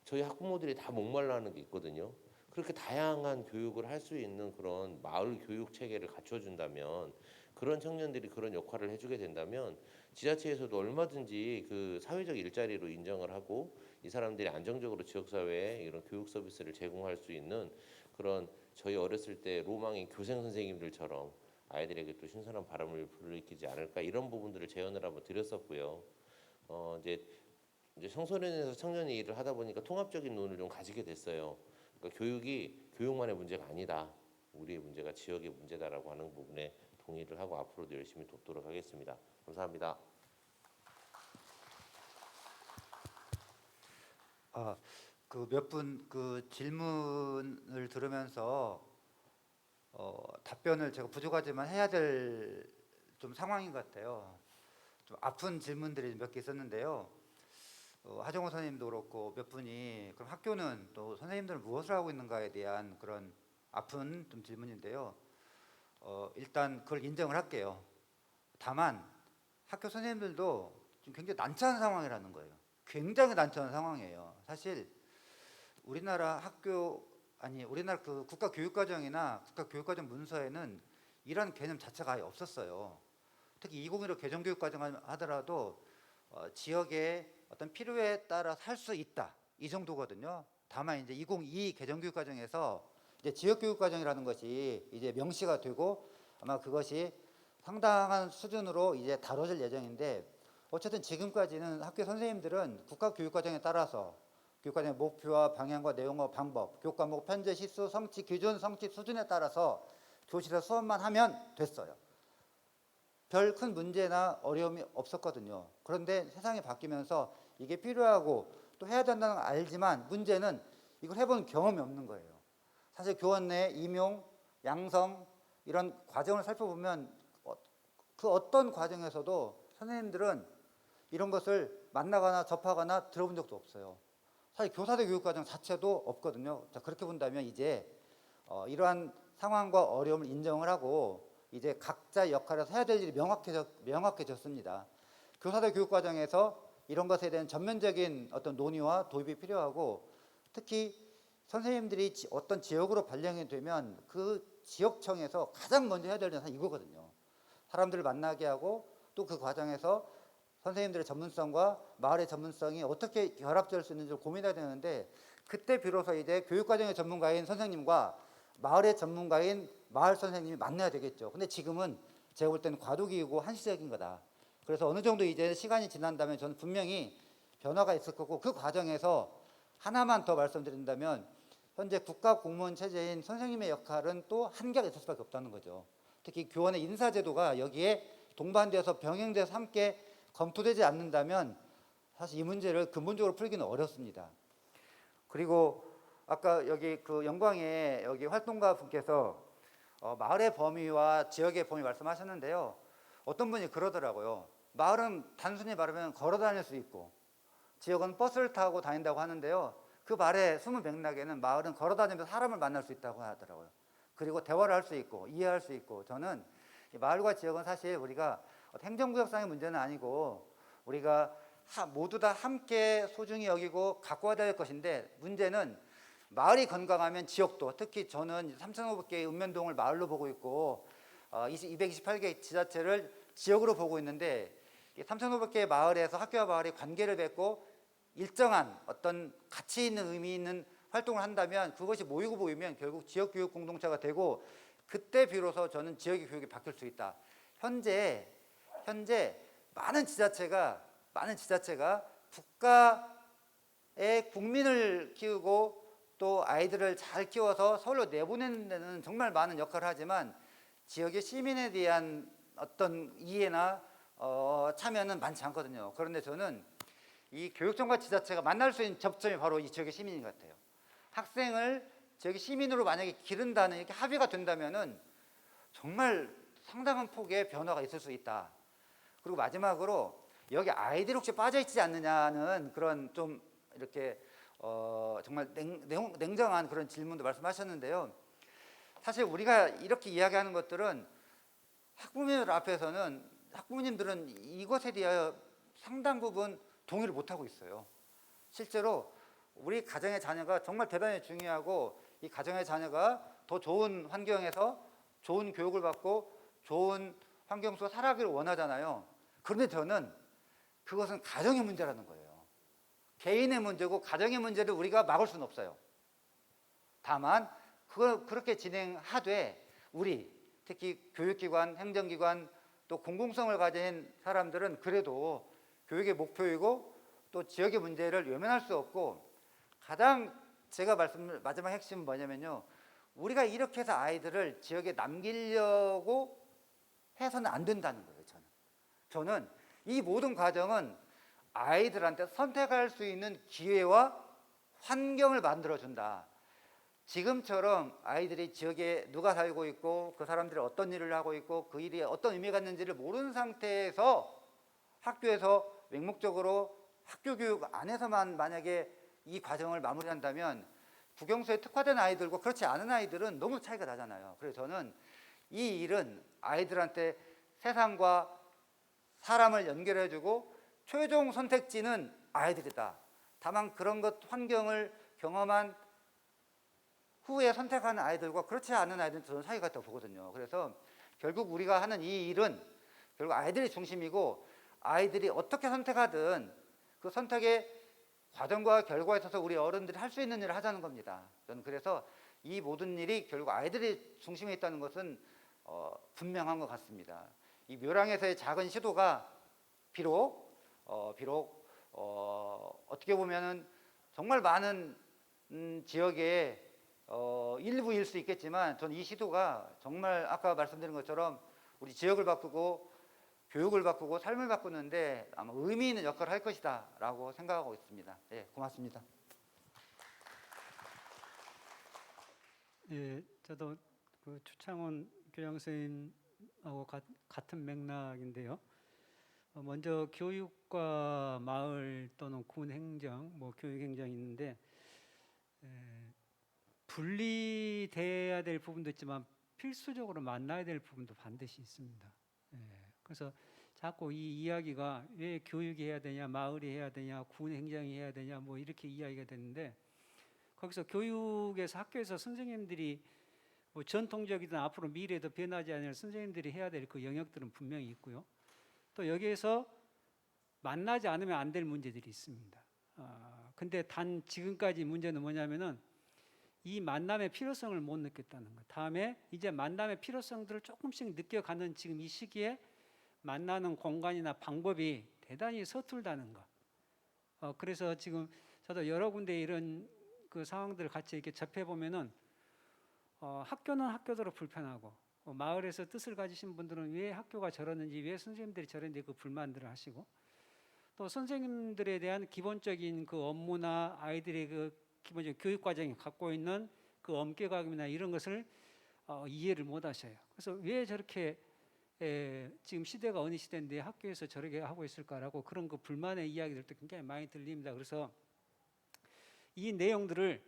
저희 학부모들이 다 목말라 하는 게 있거든요. 그렇게 다양한 교육을 할 수 있는 그런 마을 교육 체계를 갖춰준다면 그런 청년들이 그런 역할을 해주게 된다면 지자체에서도 얼마든지 그 사회적 일자리로 인정을 하고 이 사람들이 안정적으로 지역사회에 이런 교육 서비스를 제공할 수 있는 그런 저희 어렸을 때 로망인 교생 선생님들처럼 아이들에게 또 신선한 바람을 불러일으키지 않을까 이런 부분들을 제언을 한번 드렸었고요. 이제 청소년에서 청년이 일을 하다 보니까 통합적인 눈을 좀 가지게 됐어요. 그러니까 교육이 교육만의 문제가 아니다. 우리의 문제가 지역의 문제다라고 하는 부분에 동의를 하고 앞으로도 열심히 돕도록 하겠습니다. 감사합니다. 그 몇 분 그 질문을 들으면서 답변을 제가 부족하지만 해야 될 좀 상황인 것 같아요. 좀 아픈 질문들이 몇 개 있었는데요. 하정우 선생님도 그렇고 몇 분이 그럼 학교는 또 선생님들은 무엇을 하고 있는가에 대한 그런 아픈 좀 질문인데요. 일단 그걸 인정을 할게요. 다만 학교 선생님들도 좀 굉장히 난처한 상황이라는 거예요. 굉장히 난처한 상황이에요. 사실 우리나라 우리나라 그 국가교육과정이나 국가교육과정 문서에는 이런 개념 자체가 아예 없었어요. 특히 2015 개정교육과정 하더라도 지역의 어떤 필요에 따라 살 수 있다 이 정도거든요. 다만 이제 2022 개정교육과정에서 이제 지역교육과정이라는 것이 이제 명시가 되고 아마 그것이 상당한 수준으로 이제 다뤄질 예정인데 어쨌든 지금까지는 학교 선생님들은 국가교육과정에 따라서 교육과정의 목표와 방향과 내용과 방법, 교과목 편제 시수, 성취 기준, 성취 수준에 따라서 교실에서 수업만 하면 됐어요. 별 큰 문제나 어려움이 없었거든요. 그런데 세상이 바뀌면서 이게 필요하고 또 해야 된다는 걸 알지만 문제는 이걸 해본 경험이 없는 거예요. 사실 교원 내 임용, 양성 이런 과정을 살펴보면 그 어떤 과정에서도 선생님들은 이런 것을 만나거나 접하거나 들어본 적도 없어요. 사실 교사대 교육과정 자체도 없거든요. 자, 그렇게 본다면 이제 이러한 상황과 어려움을 인정을 하고 이제 각자의 역할에서 해야 될 일이 명확해졌습니다. 교사대 교육과정에서 이런 것에 대한 전면적인 어떤 논의와 도입이 필요하고 특히 선생님들이 어떤 지역으로 발령이 되면 그 지역청에서 가장 먼저 해야 될 일은 이거거든요. 사람들을 만나게 하고 또 그 과정에서 선생님들의 전문성과 마을의 전문성이 어떻게 결합될 수 있는지를 고민해야 되는데 그때 비로소 이제 교육과정의 전문가인 선생님과 마을의 전문가인 마을 선생님이 만나야 되겠죠. 근데 지금은 제가 볼 때는 과도기이고 한시적인 거다. 그래서 어느 정도 이제 시간이 지난다면 저는 분명히 변화가 있을 거고 그 과정에서 하나만 더 말씀드린다면 현재 국가 공무원 체제인 선생님의 역할은 또 한계가 있을 수밖에 없다는 거죠. 특히 교원의 인사제도가 여기에 동반돼서 병행돼서 함께 검토되지 않는다면 사실 이 문제를 근본적으로 풀기는 어렵습니다. 그리고 아까 여기 그 영광에 여기 활동가 분께서 마을의 범위와 지역의 범위 말씀하셨는데요. 어떤 분이 그러더라고요. 마을은 단순히 말하면 걸어 다닐 수 있고 지역은 버스를 타고 다닌다고 하는데요. 그 말의 숨은 맥락에는 마을은 걸어 다니면서 사람을 만날 수 있다고 하더라고요. 그리고 대화를 할 수 있고 이해할 수 있고 저는 마을과 지역은 사실 우리가 행정구역상의 문제는 아니고 우리가 모두 다 함께 소중히 여기고 갖고 와야 될 것인데, 문제는 마을이 건강하면 지역도, 특히 저는 3,500개의 읍면동을 마을로 보고 있고 228개 지자체를 지역으로 보고 있는데, 3,500개의 마을에서 학교와 마을이 관계를 맺고 일정한 어떤 가치 있는 의미 있는 활동을 한다면, 그것이 모이고 보이면 결국 지역 교육 공동체가 되고, 그때 비로소 저는 지역의 교육이 바뀔 수 있다. 현재 많은 지자체가 국가의 국민을 키우고 또 아이들을 잘 키워서 서울로 내보내는 데는 정말 많은 역할을 하지만, 지역의 시민에 대한 어떤 이해나 참여는 많지 않거든요. 그런데 저는 이 교육청과 지자체가 만날 수 있는 접점이 바로 이 지역의 시민인 것 같아요. 학생을 지역의 시민으로 만약에 기른다는, 이렇게 합의가 된다면은 정말 상당한 폭의 변화가 있을 수 있다. 그리고 마지막으로 여기 아이들이 혹시 빠져있지 않느냐는 그런 좀 이렇게 정말 냉정한 그런 질문도 말씀하셨는데요. 사실 우리가 이렇게 이야기하는 것들은 학부모님들 앞에서는, 학부모님들은 이것에 대하여 상당 부분 동의를 못하고 있어요. 실제로 우리 가정의 자녀가 정말 대단히 중요하고, 이 가정의 자녀가 더 좋은 환경에서 좋은 교육을 받고 좋은 환경 속에 살아가기를 원하잖아요. 그런데 저는 그것은 가정의 문제라는 거예요. 개인의 문제고 가정의 문제를 우리가 막을 수는 없어요. 다만 그걸 그렇게 진행하되, 우리 특히 교육기관, 행정기관, 또 공공성을 가진 사람들은 그래도 교육의 목표이고 또 지역의 문제를 외면할 수 없고, 가장 제가 마지막 핵심은 뭐냐면요, 우리가 이렇게 해서 아이들을 지역에 남기려고 해서는 안 된다는 거예요. 저는 이 모든 과정은 아이들한테 선택할 수 있는 기회와 환경을 만들어준다. 지금처럼 아이들이 지역에 누가 살고 있고 그 사람들이 어떤 일을 하고 있고 그 일이 어떤 의미가 있는지를 모르는 상태에서 학교에서 맹목적으로 학교 교육 안에서만 만약에 이 과정을 마무리한다면, 국영수에 특화된 아이들과 그렇지 않은 아이들은 너무 차이가 나잖아요. 그래서 저는 이 일은 아이들한테 세상과 사람을 연결해주고 최종 선택지는 아이들이다. 다만 그런 것 환경을 경험한 후에 선택하는 아이들과 그렇지 않은 아이들은 저는 차이가 있다고 보거든요. 그래서 결국 우리가 하는 이 일은 결국 아이들이 중심이고, 아이들이 어떻게 선택하든 그 선택의 과정과 결과에 있어서 우리 어른들이 할 수 있는 일을 하자는 겁니다. 저는 그래서 이 모든 일이 결국 아이들이 중심에 있다는 것은 분명한 것 같습니다. 이 묘랑에서의 작은 시도가 비록 어떻게 보면은 정말 많은 지역의 일부일 수 있겠지만, 저는 이 시도가 정말 아까 말씀드린 것처럼 우리 지역을 바꾸고 교육을 바꾸고 삶을 바꾸는데 아마 의미 있는 역할을 할 것이다 라고 생각하고 있습니다. 예, 고맙습니다. 예, 저도 그 추창원 교장 선생님하고 같은 맥락인데요. 먼저 교육과 마을 또는 군 행정, 뭐 교육 행정이 있는데, 분리돼야 될 부분도 있지만 필수적으로 만나야 될 부분도 반드시 있습니다. 그래서 자꾸 이 이야기가 왜 교육이 해야 되냐, 마을이 해야 되냐, 군 행정이 해야 되냐, 뭐 이렇게 이야기가 되는데, 거기서 교육에서 학교에서 선생님들이 뭐 전통적이든 앞으로 미래에도 변하지 않을 선생님들이 해야 될 그 영역들은 분명히 있고요. 또 여기에서 만나지 않으면 안 될 문제들이 있습니다. 근데 단 지금까지 문제는 뭐냐면은 이 만남의 필요성을 못 느꼈다는 것. 다음에 이제 만남의 필요성들을 조금씩 느껴가는 지금 이 시기에 만나는 공간이나 방법이 대단히 서툴다는 것. 그래서 지금 저도 여러 군데 이런 그 상황들을 같이 이렇게 접해 보면은 학교는 학교대로 불편하고, 마을에서 뜻을 가지신 분들은 왜 학교가 저러는지, 왜 선생님들이 저러는지 그 불만들을 하시고, 또 선생님들에 대한 기본적인 그 업무나 아이들의 그 기본적인 교육 과정이 갖고 있는 그 엄격함이나 이런 것을 이해를 못 하셔요. 그래서 왜 저렇게 지금 시대가 어느 시대인데 학교에서 저렇게 하고 있을까라고 그런 그 불만의 이야기들도 굉장히 많이 들립니다. 그래서 이 내용들을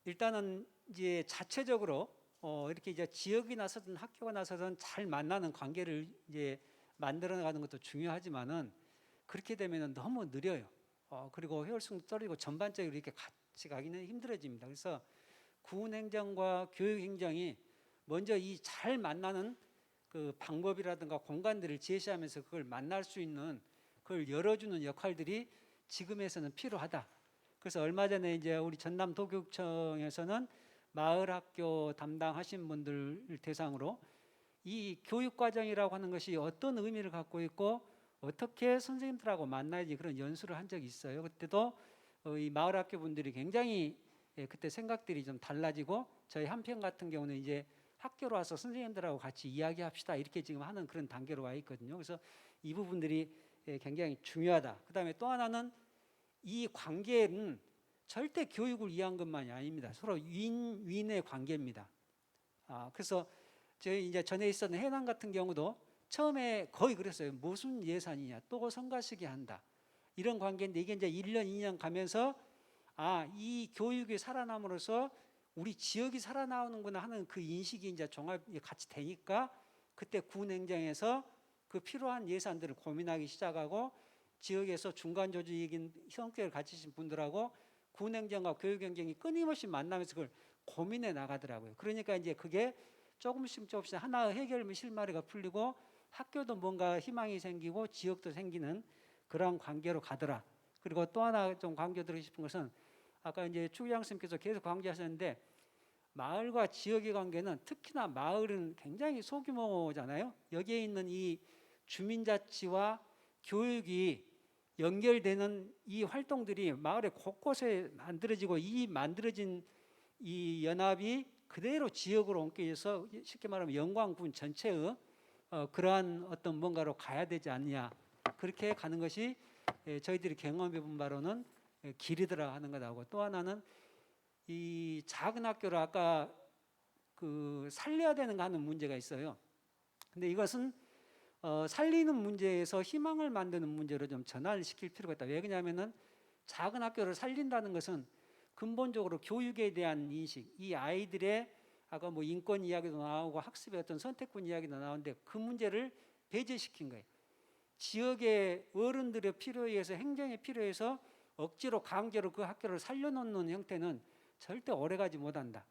일단은 이제 자체적으로 이렇게 이제 지역이 나서든 학교가 나서든 잘 만나는 관계를 이제 만들어가는 것도 중요하지만은, 그렇게 되면 너무 느려요. 그리고 효율성도 떨어지고 전반적으로 이렇게 같이 가기는 힘들어집니다. 그래서 군 행정과 교육 행정이 먼저 이 잘 만나는 그 방법이라든가 공간들을 제시하면서 그걸 만날 수 있는 그걸 열어주는 역할들이 지금에서는 필요하다. 그래서 얼마 전에 이제 우리 전남 도교육청에서는 마을 학교 담당하신 분들 대상으로 이 교육 과정이라고 하는 것이 어떤 의미를 갖고 있고 어떻게 선생님들하고 만나야지 그런 연수를 한 적이 있어요. 그때도 이 마을 학교 분들이 굉장히 그때 생각들이 좀 달라지고 저희 한편 같은 경우는 이제 학교로 와서 선생님들하고 같이 이야기합시다 이렇게 지금 하는 그런 단계로 와 있거든요. 그래서 이 부분들이 굉장히 중요하다. 그다음에 또 하나는 이 관계는 절대 교육을 위한 것만이 아닙니다. 서로 윈윈의 관계입니다. 그래서 저희 이제 전에 있었던 해남 같은 경우도 처음에 거의 그랬어요. 무슨 예산이냐, 또 성가시게 한다. 이런 관계인데 이게 이제 1년, 2년 가면서 이 교육이 살아남으로써 우리 지역이 살아나오는구나 하는 그 인식이 이제 종합이 같이 되니까 그때 군 행정에서 그 필요한 예산들을 고민하기 시작하고 지역에서 중간 조직인 성격을 가지신 분들하고 군 행정과 교육 행정이 끊임없이 만나면서 그걸 고민해 나가더라고요. 그러니까 이제 그게 조금씩 하나의 해결 실마리가 풀리고 학교도 뭔가 희망이 생기고 지역도 생기는 그런 관계로 가더라. 그리고 또 하나 좀 강조드리고 싶은 것은 아까 이제 추기장 선생님께서 계속 강조하셨는데 마을과 지역의 관계는 특히나 마을은 굉장히 소규모잖아요. 여기에 있는 이 주민자치와 교육이 연결되는 이 활동들이 마을의 곳곳에 만들어지고 이 만들어진 이 연합이 그대로 지역으로 옮겨져서 쉽게 말하면 영광군 전체의 그러한 어떤 뭔가로 가야 되지 않냐. 그렇게 가는 것이 저희들이 경험해 본 바로는 길이더라 하는 것하고 또 하나는 이 작은 학교를 아까 그 살려야 되는 거 하는 문제가 있어요. 근데 이것은 살리는 문제에서 희망을 만드는 문제로 좀 전환을 시킬 필요가 있다. 왜 그러냐면은 작은 학교를 살린다는 것은 근본적으로 교육에 대한 인식, 이 아이들의 아까 뭐 인권 이야기도 나오고 학습의 어떤 선택권 이야기도 나오는데 그 문제를 배제시킨 거예요. 지역의 어른들의 필요에 의해서 행정의 필요에 의해서 억지로 강제로 그 학교를 살려놓는 형태는 절대 오래가지 못한다.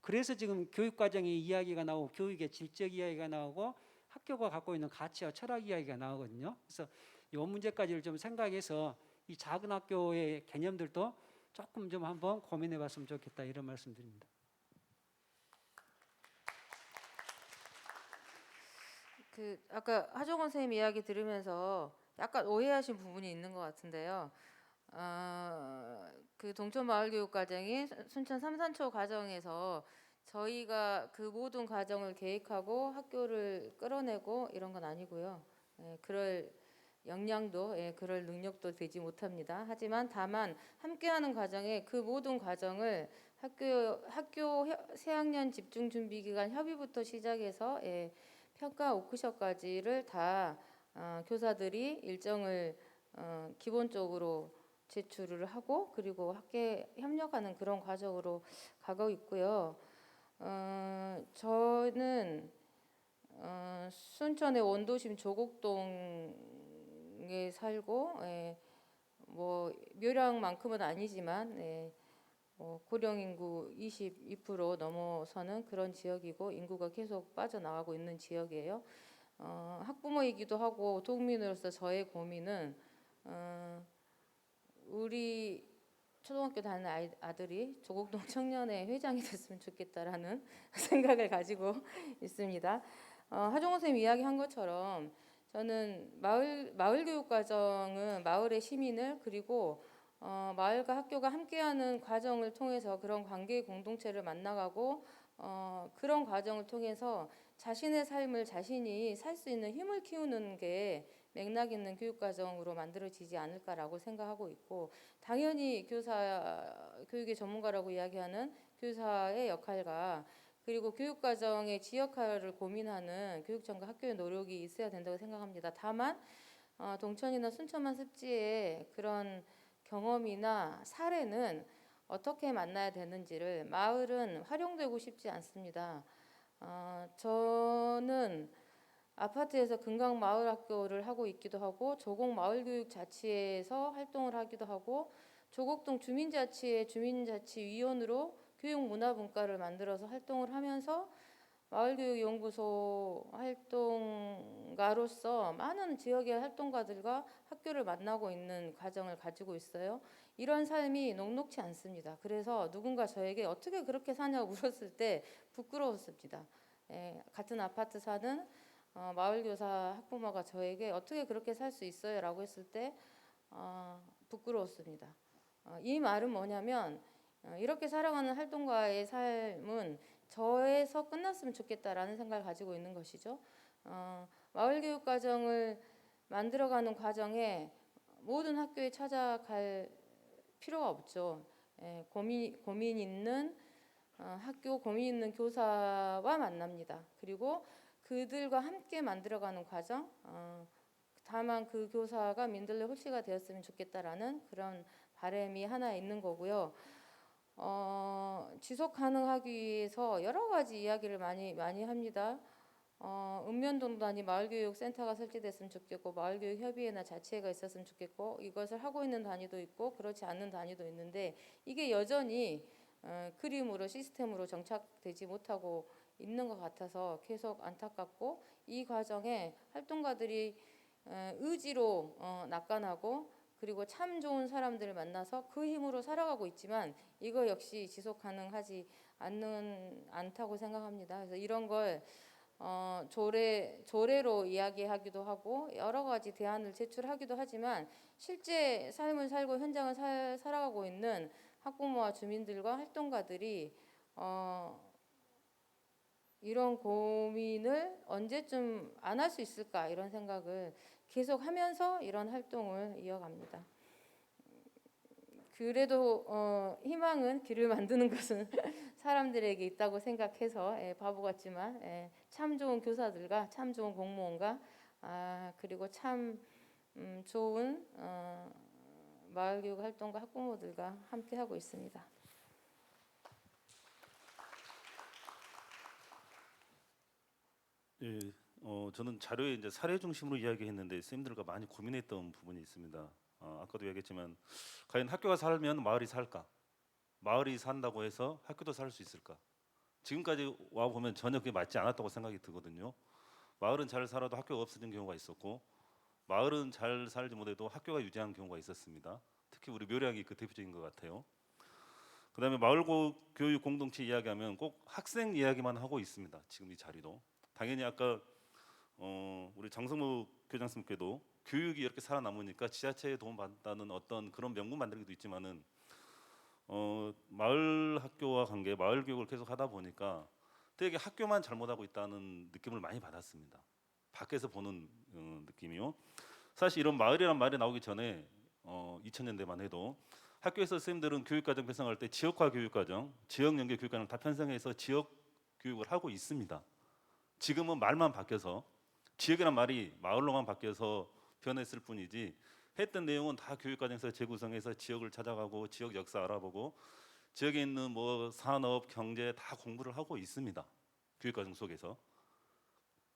그래서 지금 교육과정의 이야기가 나오고 교육의 질적 이야기가 나오고 학교가 갖고 있는 가치와 철학 이야기가 나오거든요. 그래서 이 문제까지를 좀 생각해서 이 작은 학교의 개념들도 조금 좀 한번 고민해 봤으면 좋겠다 이런 말씀드립니다. 그 아까 하종원 선생님 이야기 들으면서 약간 오해하신 부분이 있는 것 같은데요. 그 동천 마을교육과정이 순천 삼산초 과정에서 저희가 그 모든 과정을 계획하고 학교를 끌어내고 이런 건 아니고요. 그럴 역량도 그럴 능력도 되지 못합니다. 하지만 다만 함께하는 과정에 그 모든 과정을 학교 새학년 집중 준비 기간 협의부터 시작해서 평가 워크숍까지를 다 교사들이 일정을 기본적으로 제출을 하고 그리고 학교에 협력하는 그런 과정으로 가고 있고요. 저는 순천의 원도심 조곡동에 살고 뭐 묘량만큼은 아니지만 고령 인구 22% 넘어서는 그런 지역이고 인구가 계속 빠져나가고 있는 지역이에요. 학부모이기도 하고 도국민으로서 저의 고민은 우리 초등학교 다니는 아들이 조곡동 청년회 회장이 됐으면 좋겠다라는 생각을 가지고 있습니다. 하종원 선생님 이야기한 것처럼 저는 마을 교육 과정은 마을의 시민을 그리고 마을과 학교가 함께하는 과정을 통해서 그런 관계 공동체를 만나가고 그런 과정을 통해서 자신의 삶을 자신이 살 수 있는 힘을 키우는 게 맥락 있는 교육 과정으로 만들어지지 않을까라고 생각하고 있고 당연히 교육의 전문가라고 이야기하는 교사의 역할과 그리고 교육 과정의 지역화를 고민하는 교육청과 학교의 노력이 있어야 된다고 생각합니다. 다만 동천이나 순천만 습지의 그런 경험이나 사례는 어떻게 만나야 되는지를 마을은 활용되고 싶지 않습니다. 저는 아파트에서 금강 마을 학교를 하고 있기도 하고 조곡 마을교육자치회에서 활동을 하기도 하고 조곡동 주민자치회 주민자치위원으로 교육문화분과를 만들어서 활동을 하면서 마을교육연구소 활동가로서 많은 지역의 활동가들과 학교를 만나고 있는 과정을 가지고 있어요. 이런 삶이 녹록지 않습니다. 그래서 누군가 저에게 어떻게 그렇게 사냐고 물었을 때 부끄러웠습니다. 같은 아파트 사는 마을교사 학부모가 저에게 어떻게 그렇게 살 수 있어요? 라고 했을 때 부끄러웠습니다. 이 말은 뭐냐면 이렇게 살아가는 활동가의 삶은 저에서 끝났으면 좋겠다라는 생각을 가지고 있는 것이죠. 마을교육과정을 만들어가는 과정에 모든 학교에 찾아갈 필요가 없죠. 고민 있는 학교, 고민 있는 교사와 만납니다. 그리고 그들과 함께 만들어가는 과정, 다만 그 교사가 민들레 홀씨가 되었으면 좋겠다라는 그런 바람이 하나 있는 거고요. 지속 가능하기 위해서 여러 가지 이야기를 많이 합니다. 읍면동 단위 마을교육센터가 설치됐으면 좋겠고 마을교육협의회나 자치회가 있었으면 좋겠고 이것을 하고 있는 단위도 있고 그렇지 않는 단위도 있는데 이게 여전히 그림으로 시스템으로 정착되지 못하고 있는 것 같아서 계속 안타깝고 이 과정에 활동가들이 의지로 낙관하고 그리고 참 좋은 사람들을 만나서 그 힘으로 살아가고 있지만 이거 역시 지속 가능하지 않다고 생각합니다. 그래서 이런 걸 조례로 이야기하기도 하고 여러 가지 대안을 제출하기도 하지만 실제 삶을 살고 현장을 살아가고 있는 학부모와 주민들과 활동가들이 이런 고민을 언제쯤 안 할 수 있을까 이런 생각을 계속 하면서 이런 활동을 이어갑니다. 그래도 희망은 길을 만드는 것은 사람들에게 있다고 생각해서 바보 같지만 참 좋은 교사들과 참 좋은 공무원과 그리고 참 좋은 마을교육 활동가 학부모들과 함께 하고 있습니다. 예, 저는 자료에 이제 사례 중심으로 이야기했는데 선생님들과 많이 고민했던 부분이 있습니다. 아까도 얘기했지만 과연 학교가 살면 마을이 살까? 마을이 산다고 해서 학교도 살 수 있을까? 지금까지 와 보면 전혀 그게 맞지 않았다고 생각이 들거든요. 마을은 잘 살아도 학교가 없어진 경우가 있었고, 마을은 잘 살지 못해도 학교가 유지한 경우가 있었습니다. 특히 우리 묘량이 그 대표적인 것 같아요. 그다음에 마을 교육 공동체 이야기하면 꼭 학생 이야기만 하고 있습니다. 지금 이 자리도 당연히 아까 우리 장성무 교장선생님께도 교육이 이렇게 살아남으니까 지자체에 도움받는다는 어떤 그런 명분 만들기도 있지만은 마을 학교와 관계, 마을 교육을 계속 하다 보니까 되게 학교만 잘못하고 있다는 느낌을 많이 받았습니다. 밖에서 보는 느낌이요. 사실 이런 마을이란 말이 나오기 전에 2000년대만 해도 학교에서 선생님들은 교육과정 편성할 때 지역화 교육과정, 지역 연계 교육과정 다 편성해서 지역 교육을 하고 있습니다. 지금은 말만 바뀌어서 지역이란 말이 마을로만 바뀌어서 변했을 뿐이지 했던 내용은 다 교육과정에서 재구성해서 지역을 찾아가고 지역 역사 알아보고 지역에 있는 뭐 산업, 경제 다 공부를 하고 있습니다. 교육과정 속에서.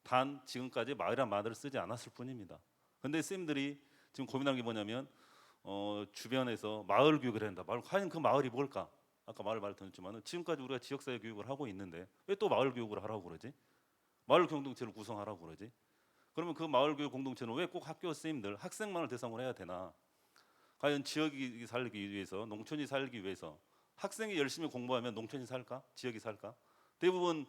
단 지금까지 마을이란 말을 쓰지 않았을 뿐입니다. 근데 선생님들이 지금 고민하는 게 뭐냐면 주변에서 마을 교육을 한다. 과연 그 마을이 뭘까? 아까 마을 던졌지만 지금까지 우리가 지역사회 교육을 하고 있는데 왜 또 마을 교육을 하라고 그러지? 마을 공동체를 구성하라고 그러지? 그러면 그 마을 교육 공동체는 왜 꼭 학교 선생님들, 학생만을 대상으로 해야 되나? 과연 지역이 살기 위해서, 농촌이 살기 위해서 학생이 열심히 공부하면 농촌이 살까? 지역이 살까? 대부분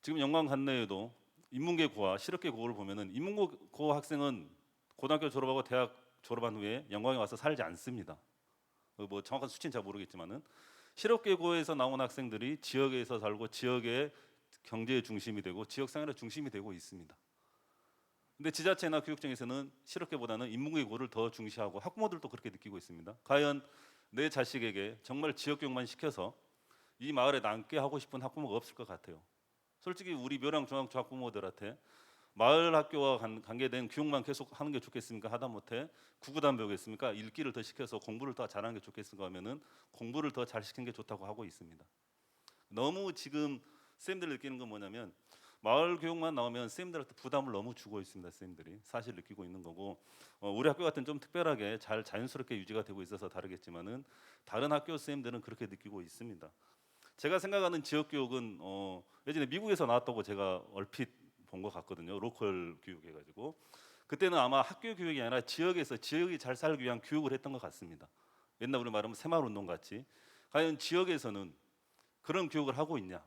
지금 영광 관내에도 인문계 고와 실업계 고를 보면은 인문계 고 학생은 고등학교 졸업하고 대학 졸업한 후에 영광에 와서 살지 않습니다. 뭐 정확한 수치는 잘 모르겠지만은 실업계 고에서 나온 학생들이 지역에서 살고 지역의 경제의 중심이 되고 지역 생활의 중심이 되고 있습니다. 근데 지자체나 교육청에서는 실업계보다는 인문계 고를 더 중시하고 학부모들도 그렇게 느끼고 있습니다. 과연 내 자식에게 정말 지역 교육만 시켜서 이 마을에 남게 하고 싶은 학부모가 없을 것 같아요. 솔직히 우리 묘랑 중학교 학부모들한테 마을 학교와 관계된 교육만 계속 하는 게 좋겠습니까? 하다못해 구구단 배우겠습니까? 읽기를 더 시켜서 공부를 더 잘하는 게 좋겠습니까? 하면은 공부를 더 잘 시키는 게 좋다고 하고 있습니다. 너무 지금 쌤들 느끼는 건 뭐냐면 마을 교육만 나오면 선생님들한테 부담을 너무 주고 있습니다. 선생님들이 사실 느끼고 있는 거고 우리 학교 같은 좀 특별하게 잘 자연스럽게 유지가 되고 있어서 다르겠지만은 다른 학교 선생님들은 그렇게 느끼고 있습니다. 제가 생각하는 지역 교육은 예전에 미국에서 나왔다고 제가 얼핏 본 것 같거든요. 로컬 교육 해가지고 그때는 아마 학교 교육이 아니라 지역에서 지역이 잘 살기 위한 교육을 했던 것 같습니다. 옛날 우리 말하면 새마을운동 같이 과연 지역에서는 그런 교육을 하고 있냐?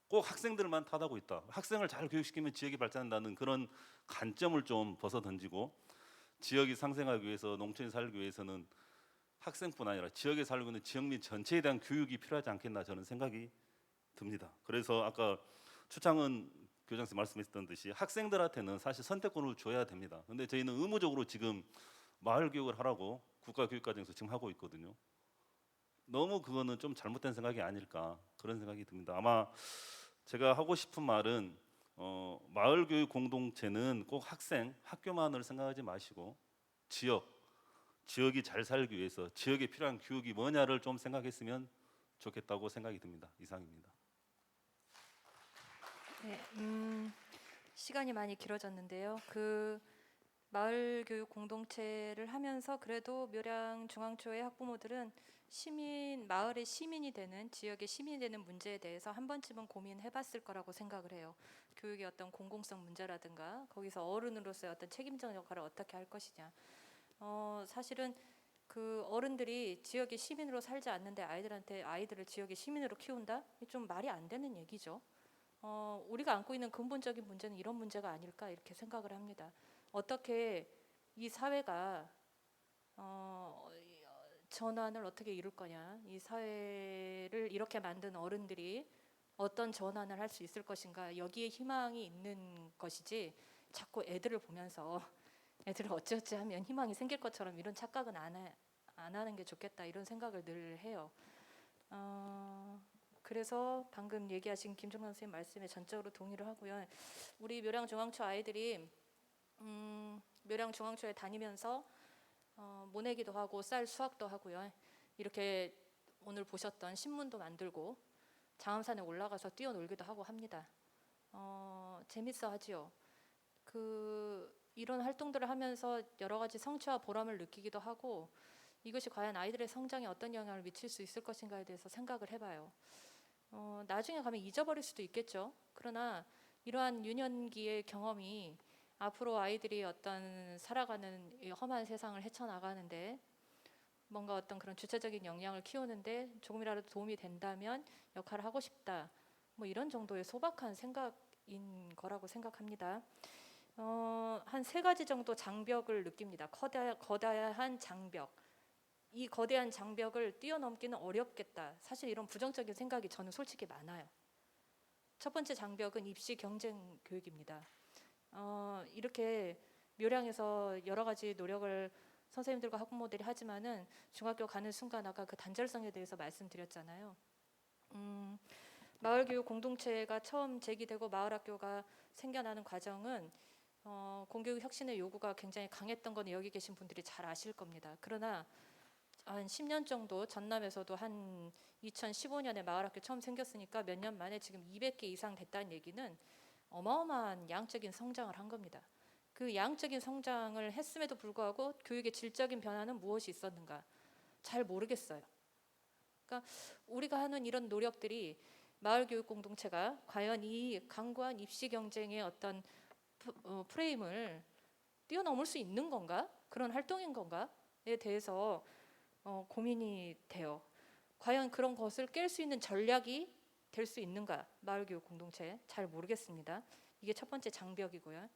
꼭 학생들만 탓하고 있다. 학생을 잘 교육시키면 지역이 발전한다는 그런 관점을 좀 벗어 던지고 지역이 상생하기 위해서 농촌이 살기 위해서는 학생뿐 아니라 지역에 살고 있는 지역민 전체에 대한 교육이 필요하지 않겠나 저는 생각이 듭니다. 그래서 아까 추창은 교장선생님 말씀하셨던 듯이 학생들한테는 사실 선택권을 줘야 됩니다. 근데 저희는 의무적으로 지금 마을 교육을 하라고 국가교육과정에서 지금 하고 있거든요. 너무 그거는 좀 잘못된 생각이 아닐까 그런 생각이 듭니다. 아마 제가 하고 싶은 말은 마을 교육 공동체는 꼭 학생, 학교만을 생각하지 마시고 지역이 잘 살기 위해서 지역에 필요한 교육이 뭐냐를 좀 생각했으면 좋겠다고 생각이 듭니다. 이상입니다. 네, 시간이 많이 길어졌는데요. 그 마을 교육 공동체를 하면서 그래도 묘량 중앙초의 학부모들은 마을의 시민이 되는 지역의 시민이 되는 문제에 대해서 한 번쯤은 고민해봤을 거라고 생각을 해요. 교육의 어떤 공공성 문제라든가 거기서 어른으로서의 어떤 책임적 역할을 어떻게 할 것이냐. 사실은 그 어른들이 지역의 시민으로 살지 않는데 아이들을 지역의 시민으로 키운다? 좀 말이 안 되는 얘기죠. 우리가 안고 있는 근본적인 문제는 이런 문제가 아닐까 이렇게 생각을 합니다. 어떻게 이 사회가 전환을 어떻게 이룰 거냐, 이 사회를 이렇게 만든 어른들이 어떤 전환을 할 수 있을 것인가, 여기에 희망이 있는 것이지 자꾸 애들을 보면서 애들을 어찌어찌 하면 희망이 생길 것처럼 이런 착각은 안 하는 게 좋겠다 이런 생각을 늘 해요. 그래서 방금 얘기하신 김종관 선생님 말씀에 전적으로 동의를 하고요. 우리 묘량중앙초 아이들이 묘량중앙초에 다니면서 모내기도 하고 쌀 수확도 하고요. 이렇게 오늘 보셨던 신문도 만들고 장암산에 올라가서 뛰어놀기도 하고 합니다. 재밌어 하지요. 이런 활동들을 하면서 여러 가지 성취와 보람을 느끼기도 하고 이것이 과연 아이들의 성장에 어떤 영향을 미칠 수 있을 것인가에 대해서 생각을 해봐요. 나중에 가면 잊어버릴 수도 있겠죠. 그러나 이러한 유년기의 경험이 앞으로 아이들이 어떤 살아가는 이 험한 세상을 헤쳐나가는데 뭔가 어떤 그런 주체적인 역량을 키우는데 조금이라도 도움이 된다면 역할을 하고 싶다. 뭐 이런 정도의 소박한 생각인 거라고 생각합니다. 한 3가지 정도 장벽을 느낍니다. 거대한 장벽. 이 거대한 장벽을 뛰어넘기는 어렵겠다. 사실 이런 부정적인 생각이 저는 솔직히 많아요. 첫 번째 장벽은 입시 경쟁 교육입니다. 이렇게 묘량에서 여러 가지 노력을 선생님들과 학부모들이 하지만은 중학교 가는 순간 아까 그 단절성에 대해서 말씀드렸잖아요. 마을교육 공동체가 처음 제기되고 마을학교가 생겨나는 과정은 공교육 혁신의 요구가 굉장히 강했던 건 여기 계신 분들이 잘 아실 겁니다. 그러나 한 10년 정도 전남에서도 한 2015년에 마을학교 처음 생겼으니까 몇 년 만에 지금 200개 이상 됐다는 얘기는 어마어마한 양적인 성장을 한 겁니다. 그 양적인 성장을 했음에도 불구하고 교육의 질적인 변화는 무엇이 있었는가? 잘 모르겠어요. 그러니까 우리가 하는 이런 노력들이 마을교육 공동체가 과연 이 강고한 입시 경쟁의 어떤 프레임을 뛰어넘을 수 있는 건가? 그런 활동인 건가에 대해서 고민이 돼요. 과연 그런 것을 깰 수 있는 전략이 될 수 있는가? 마을교육 공동체 잘 모르겠습니다. 이게 첫 번째 장벽이고요.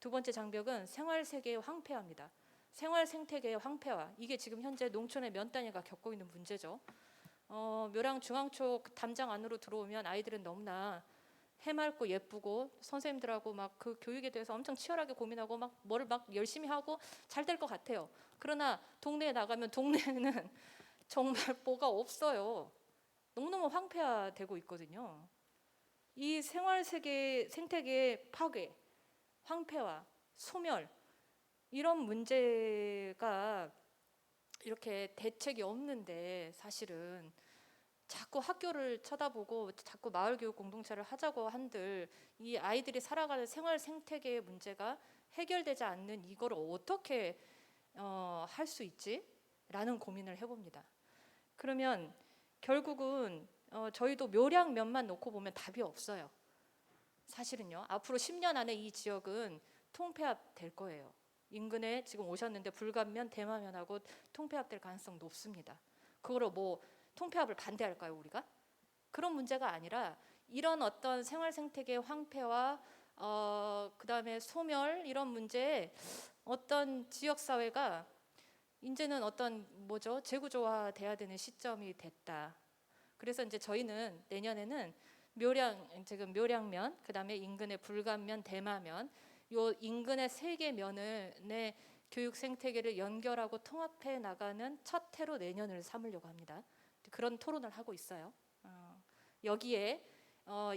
두 번째 장벽은 생활세계의 황폐화입니다. 생활 생태계의 황폐화. 이게 지금 현재 농촌의 몇 단위가 겪고 있는 문제죠. 묘랑 중앙초 담장 안으로 들어오면 아이들은 너무나 해맑고 예쁘고 선생님들하고 막 그 교육에 대해서 엄청 치열하게 고민하고 막 뭐를 막 열심히 하고 잘 될 것 같아요. 그러나 동네에 나가면 동네에는 정말 뭐가 없어요. 너무너무 황폐화되고 있거든요. 이 생태계의 파괴, 황폐화, 소멸 이런 문제가 이렇게 대책이 없는데 사실은 자꾸 학교를 쳐다보고 자꾸 마을 교육 공동체를 하자고 한들 이 아이들이 살아가는 생활 생태계의 문제가 해결되지 않는 이걸 어떻게 할 수 있지라는 고민을 해봅니다. 그러면 결국은 저희도 묘량면만 놓고 보면 답이 없어요. 사실은요. 앞으로 10년 안에 이 지역은 통폐합 될 거예요. 인근에 지금 오셨는데 불감면, 대마면하고 통폐합될 가능성 높습니다. 그거를 뭐 통폐합을 반대할까요, 우리가? 그런 문제가 아니라 이런 어떤 생활 생태계의 황폐와 그다음에 소멸 이런 문제에 어떤 지역 사회가 이제는 어떤 재구조화돼야 되는 시점이 됐다. 그래서 이제 저희는 내년에는 지금 묘량면, 그다음에 인근의 불감면, 대마면 요 인근의 3개 면을 내 교육 생태계를 연결하고 통합해 나가는 첫 해로 내년을 삼으려고 합니다. 그런 토론을 하고 있어요. 여기에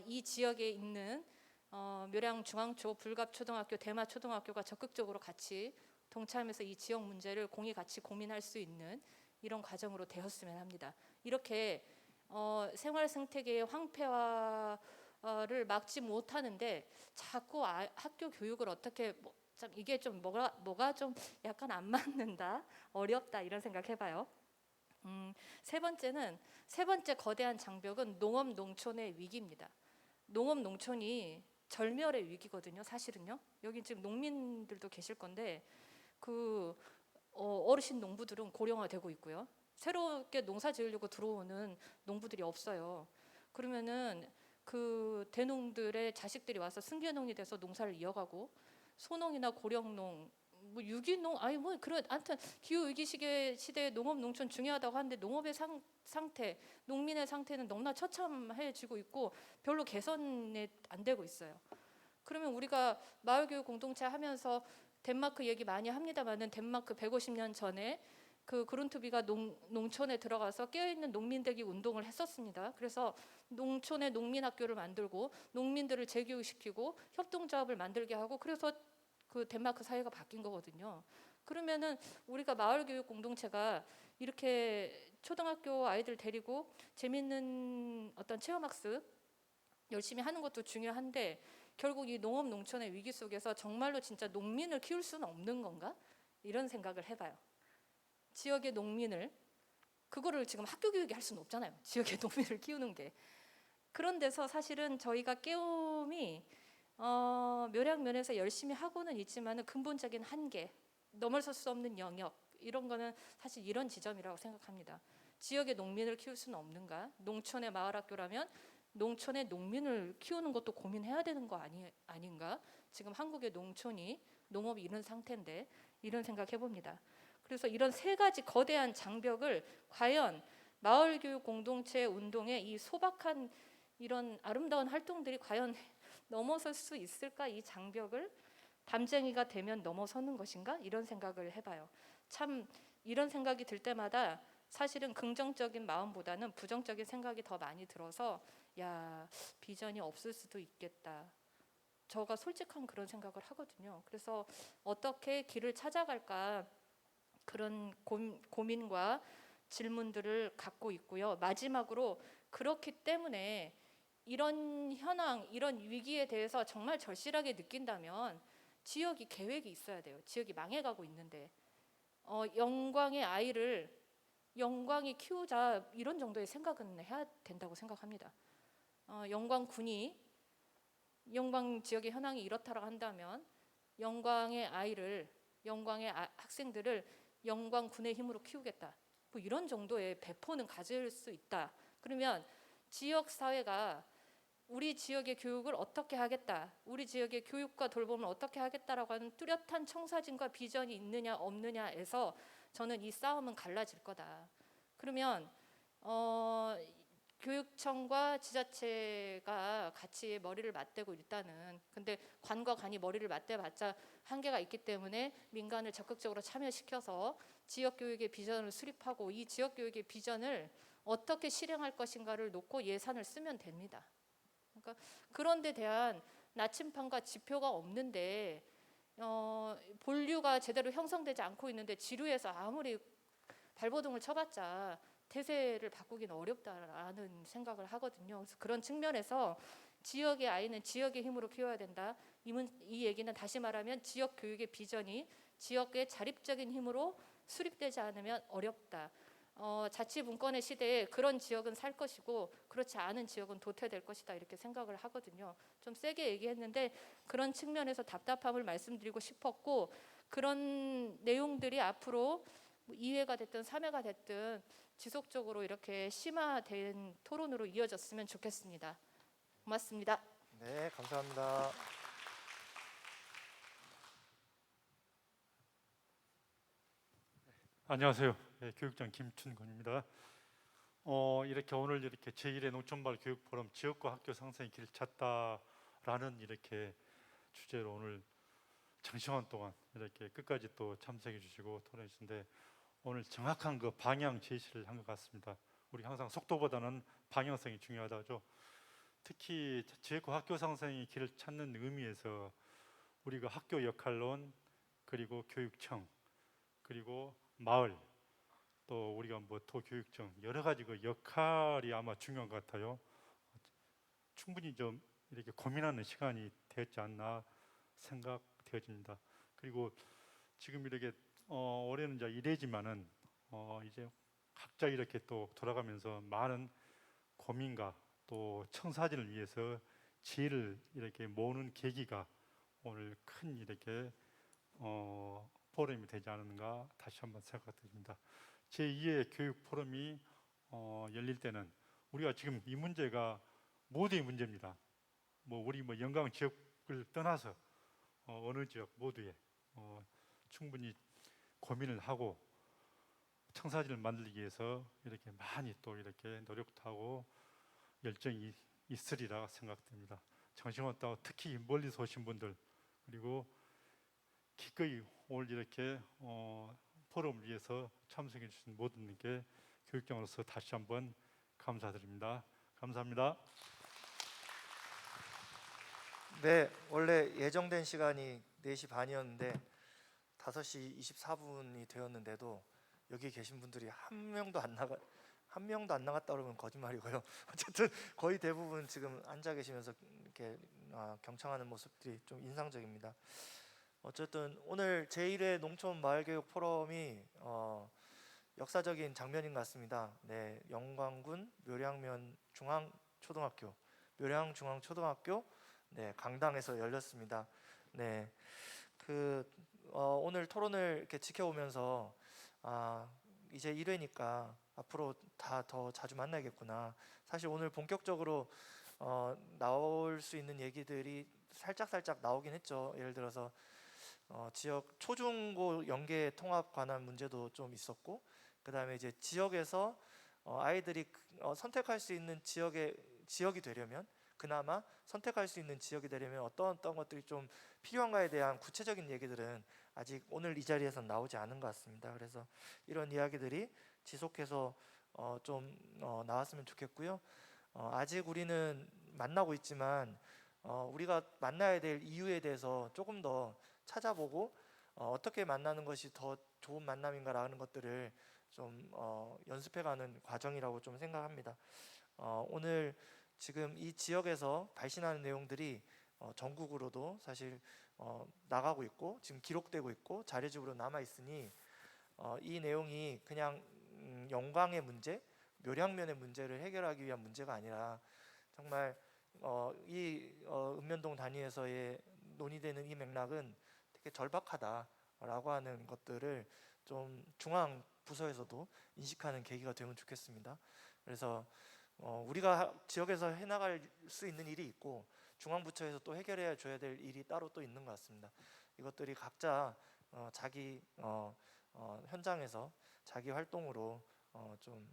이 지역에 있는 묘량 중앙초, 불갑초등학교, 대마초등학교가 적극적으로 같이 동참해서 이 지역 문제를 공히 같이 고민할 수 있는 이런 과정으로 되었으면 합니다. 이렇게 생활 생태계의 황폐화를 막지 못하는데 자꾸 학교 교육을 어떻게 참 이게 좀 뭐가 좀 약간 안 맞는다, 어렵다 이런 생각해봐요. 세 번째 거대한 장벽은 농업 농촌의 위기입니다. 농업 농촌이 절멸의 위기거든요. 사실은요. 여기 지금 농민들도 계실 건데 어르신 농부들은 고령화되고 있고요. 새롭게 농사 지으려고 들어오는 농부들이 없어요. 그러면은 그 대농들의 자식들이 와서 승계농이 돼서 농사를 이어가고 소농이나 고령농, 뭐 유기농, 하여튼 기후 위기 시대에 농업 농촌 중요하다고 하는데 농업의 상태, 농민의 상태는 너무나 처참해지고 있고 별로 개선이 안 되고 있어요. 그러면 우리가 마을교육 공동체 하면서 덴마크 얘기 많이 합니다만은 덴마크 150년 전에 그 그룬트비가 농촌에 들어가서 깨어있는 농민대기 운동을 했었습니다. 그래서 농촌에 농민학교를 만들고 농민들을 재교육시키고 협동조합을 만들게 하고 그래서 그 덴마크 사회가 바뀐 거거든요. 그러면은 우리가 마을교육 공동체가 이렇게 초등학교 아이들 데리고 재밌는 어떤 체험학습 열심히 하는 것도 중요한데 결국 이 농업 농촌의 위기 속에서 정말로 진짜 농민을 키울 수는 없는 건가? 이런 생각을 해봐요. 지역의 농민을 그거를 지금 학교 교육이 할 수는 없잖아요. 지역의 농민을 키우는 게. 그런 데서 사실은 저희가 깨움이 묘량면에서 열심히 하고는 있지만은 근본적인 한계, 넘어설 수 없는 영역 이런 거는 사실 이런 지점이라고 생각합니다. 지역의 농민을 키울 수는 없는가? 농촌의 마을학교라면 농촌의 농민을 키우는 것도 고민해야 되는 거 아닌가? 지금 한국의 농촌이 농업이 이런 상태인데 이런 생각 해봅니다. 그래서 이런 3가지 거대한 장벽을 과연 마을교육 공동체 운동의 이 소박한 이런 아름다운 활동들이 과연 넘어설 수 있을까? 이 장벽을 담쟁이가 되면 넘어서는 것인가? 이런 생각을 해봐요. 참 이런 생각이 들 때마다 사실은 긍정적인 마음보다는 부정적인 생각이 더 많이 들어서 야, 비전이 없을 수도 있겠다. 저가 솔직한 그런 생각을 하거든요. 그래서 어떻게 길을 찾아갈까 그런 고민과 질문들을 갖고 있고요. 마지막으로 그렇기 때문에 이런 현황, 이런 위기에 대해서 정말 절실하게 느낀다면 지역이 계획이 있어야 돼요. 지역이 망해가고 있는데 영광의 아이를 영광이 키우자 이런 정도의 생각은 해야 된다고 생각합니다. 영광군이 영광 지역의 현황이 이렇다고 한다면 영광의 아이를 영광의 학생들을 영광군의 힘으로 키우겠다. 뭐 이런 정도의 배포는 가질 수 있다. 그러면 지역 사회가 우리 지역의 교육을 어떻게 하겠다, 우리 지역의 교육과 돌봄을 어떻게 하겠다라고 하는 뚜렷한 청사진과 비전이 있느냐 없느냐에서 저는 이 싸움은 갈라질 거다. 그러면 교육청과 지자체가 같이 머리를 맞대고 일단은 근데 관과 관이 머리를 맞대봤자 한계가 있기 때문에 민간을 적극적으로 참여시켜서 지역교육의 비전을 수립하고 이 지역교육의 비전을 어떻게 실행할 것인가를 놓고 예산을 쓰면 됩니다. 그러니까 그런 데 대한 나침판과 지표가 없는데 본류가 제대로 형성되지 않고 있는데 지류에서 아무리 발버둥을 쳐봤자 태세를 바꾸기는 어렵다라는 생각을 하거든요. 그래서 그런 측면에서 지역의 아이는 지역의 힘으로 키워야 된다. 이 얘기는 다시 말하면 지역 교육의 비전이 지역의 자립적인 힘으로 수립되지 않으면 어렵다. 자치분권의 시대에 그런 지역은 살 것이고 그렇지 않은 지역은 도태될 것이다 이렇게 생각을 하거든요. 좀 세게 얘기했는데 그런 측면에서 답답함을 말씀드리고 싶었고 그런 내용들이 앞으로 2회가 됐든 3회가 됐든 지속적으로 이렇게 심화된 토론으로 이어졌으면 좋겠습니다. 고맙습니다. 네, 감사합니다. 안녕하세요. 네, 교육장 김춘곤입니다. 이렇게 오늘 이렇게 제1회 농촌마을 교육 포럼 지역과 학교 상생의 길을 찾다라는 이렇게 주제로 오늘 장시간 동안 이렇게 끝까지 또 참석해 주시고 토론해 주신데 오늘 정확한 그 방향 제시를 한 것 같습니다. 우리 항상 속도보다는 방향성이 중요하다죠. 특히 지역과 학교 상생의 길을 찾는 의미에서 우리가 학교 역할론 그리고 교육청 그리고 마을 또 우리가 뭐 도교육청 여러 가지 그 역할이 아마 중요한 것 같아요. 충분히 좀 이렇게 고민하는 시간이 되었지 않나 생각되어집니다. 그리고 지금 이렇게 올해는 이제 1회지만은 이제 각자 이렇게 또 돌아가면서 많은 고민과 또 청사진을 위해서 지혜를 이렇게 모으는 계기가 오늘 큰 이렇게 포럼이 되지 않았는가 다시 한번 생각됩니다. 제2회 교육 포럼이 열릴 때는 우리가 지금 이 문제가 모두의 문제입니다. 우리 영광 지역을 떠나서 어느 지역 모두에 충분히 고민을 하고 청사진을 만들기 위해서 이렇게 많이 또 이렇게 노력도 하고 열정이 있으리라 생각됩니다. 정신원 따고 특히 멀리서 오신 분들 그리고 기꺼이 오늘 이렇게 포럼을 위해서 참석해 주신 모든 분께 교육장으로서 다시 한번 감사드립니다. 감사합니다. 네, 원래 예정된 시간이 4시 반이었는데 5시 24분이 되었는데도 여기 계신 분들이 한 명도 안 나갔다 그러면 거짓말이고요. 어쨌든 거의 대부분 지금 앉아 계시면서 이렇게 경청하는 모습들이 좀 인상적입니다. 어쨌든 오늘 제1회 농촌 마을교육 포럼이 역사적인 장면인 것 같습니다. 네, 영광군 묘량면 중앙초등학교, 묘량중앙초등학교 네, 강당에서 열렸습니다. 네, 오늘 토론을 이렇게 지켜보면서 이제 1회니까 앞으로 다 더 자주 만나야겠구나. 사실 오늘 본격적으로 나올 수 있는 얘기들이 살짝 나오긴 했죠. 예를 들어서 지역 초중고 연계 통합 관한 문제도 좀 있었고, 그 다음에 이제 지역에서 아이들이 선택할 수 있는 지역이 되려면, 그나마 선택할 수 있는 지역이 되려면 어떤 것들이 좀 필요한가에 대한 구체적인 얘기들은 아직 오늘 이 자리에서 나오지 않은 것 같습니다. 그래서 이런 이야기들이 지속해서 좀 나왔으면 좋겠고요. 아직 우리는 만나고 있지만 우리가 만나야 될 이유에 대해서 조금 더 찾아보고 어떻게 만나는 것이 더 좋은 만남인가라는 것들을 좀 연습해가는 과정이라고 좀 생각합니다. 오늘 지금 이 지역에서 발신하는 내용들이 전국으로도 사실 나가고 있고 지금 기록되고 있고 자료집으로 남아 있으니 이 내용이 그냥 영광의 문제, 묘량면의 문제를 해결하기 위한 문제가 아니라 정말 이 읍면동 단위에서의 논의되는 이 맥락은 되게 절박하다라고 하는 것들을 좀 중앙 부서에서도 인식하는 계기가 되면 좋겠습니다. 그래서 우리가 지역에서 해나갈 수 있는 일이 있고 중앙부처에서 또 해결해 줘야 될 일이 따로 또 있는 것 같습니다. 이것들이 각자 자기 현장에서 자기 활동으로 좀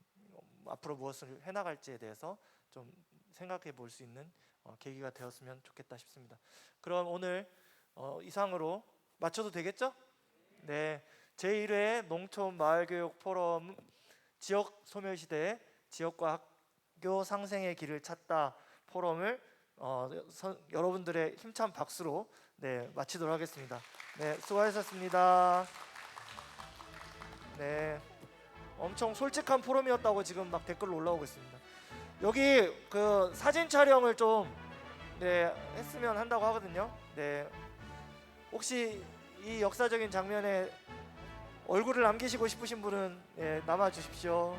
앞으로 무엇을 해나갈지에 대해서 좀 생각해 볼 수 있는 계기가 되었으면 좋겠다 싶습니다. 그럼 오늘 이상으로 마쳐도 되겠죠? 네, 제1회 농촌 마을교육 포럼 지역 소멸시대 지역과 학교 상생의 길을 찾다 포럼을 여러분들의 힘찬 박수로 네, 마치도록 하겠습니다. 네, 수고하셨습니다. 네. 엄청 솔직한 포럼이었다고 지금 막 댓글로 올라오고 있습니다. 여기 그 사진 촬영을 좀 했으면 한다고 하거든요. 네, 혹시 이 역사적인 장면에 얼굴을 남기시고 싶으신 분은 남아 주십시오.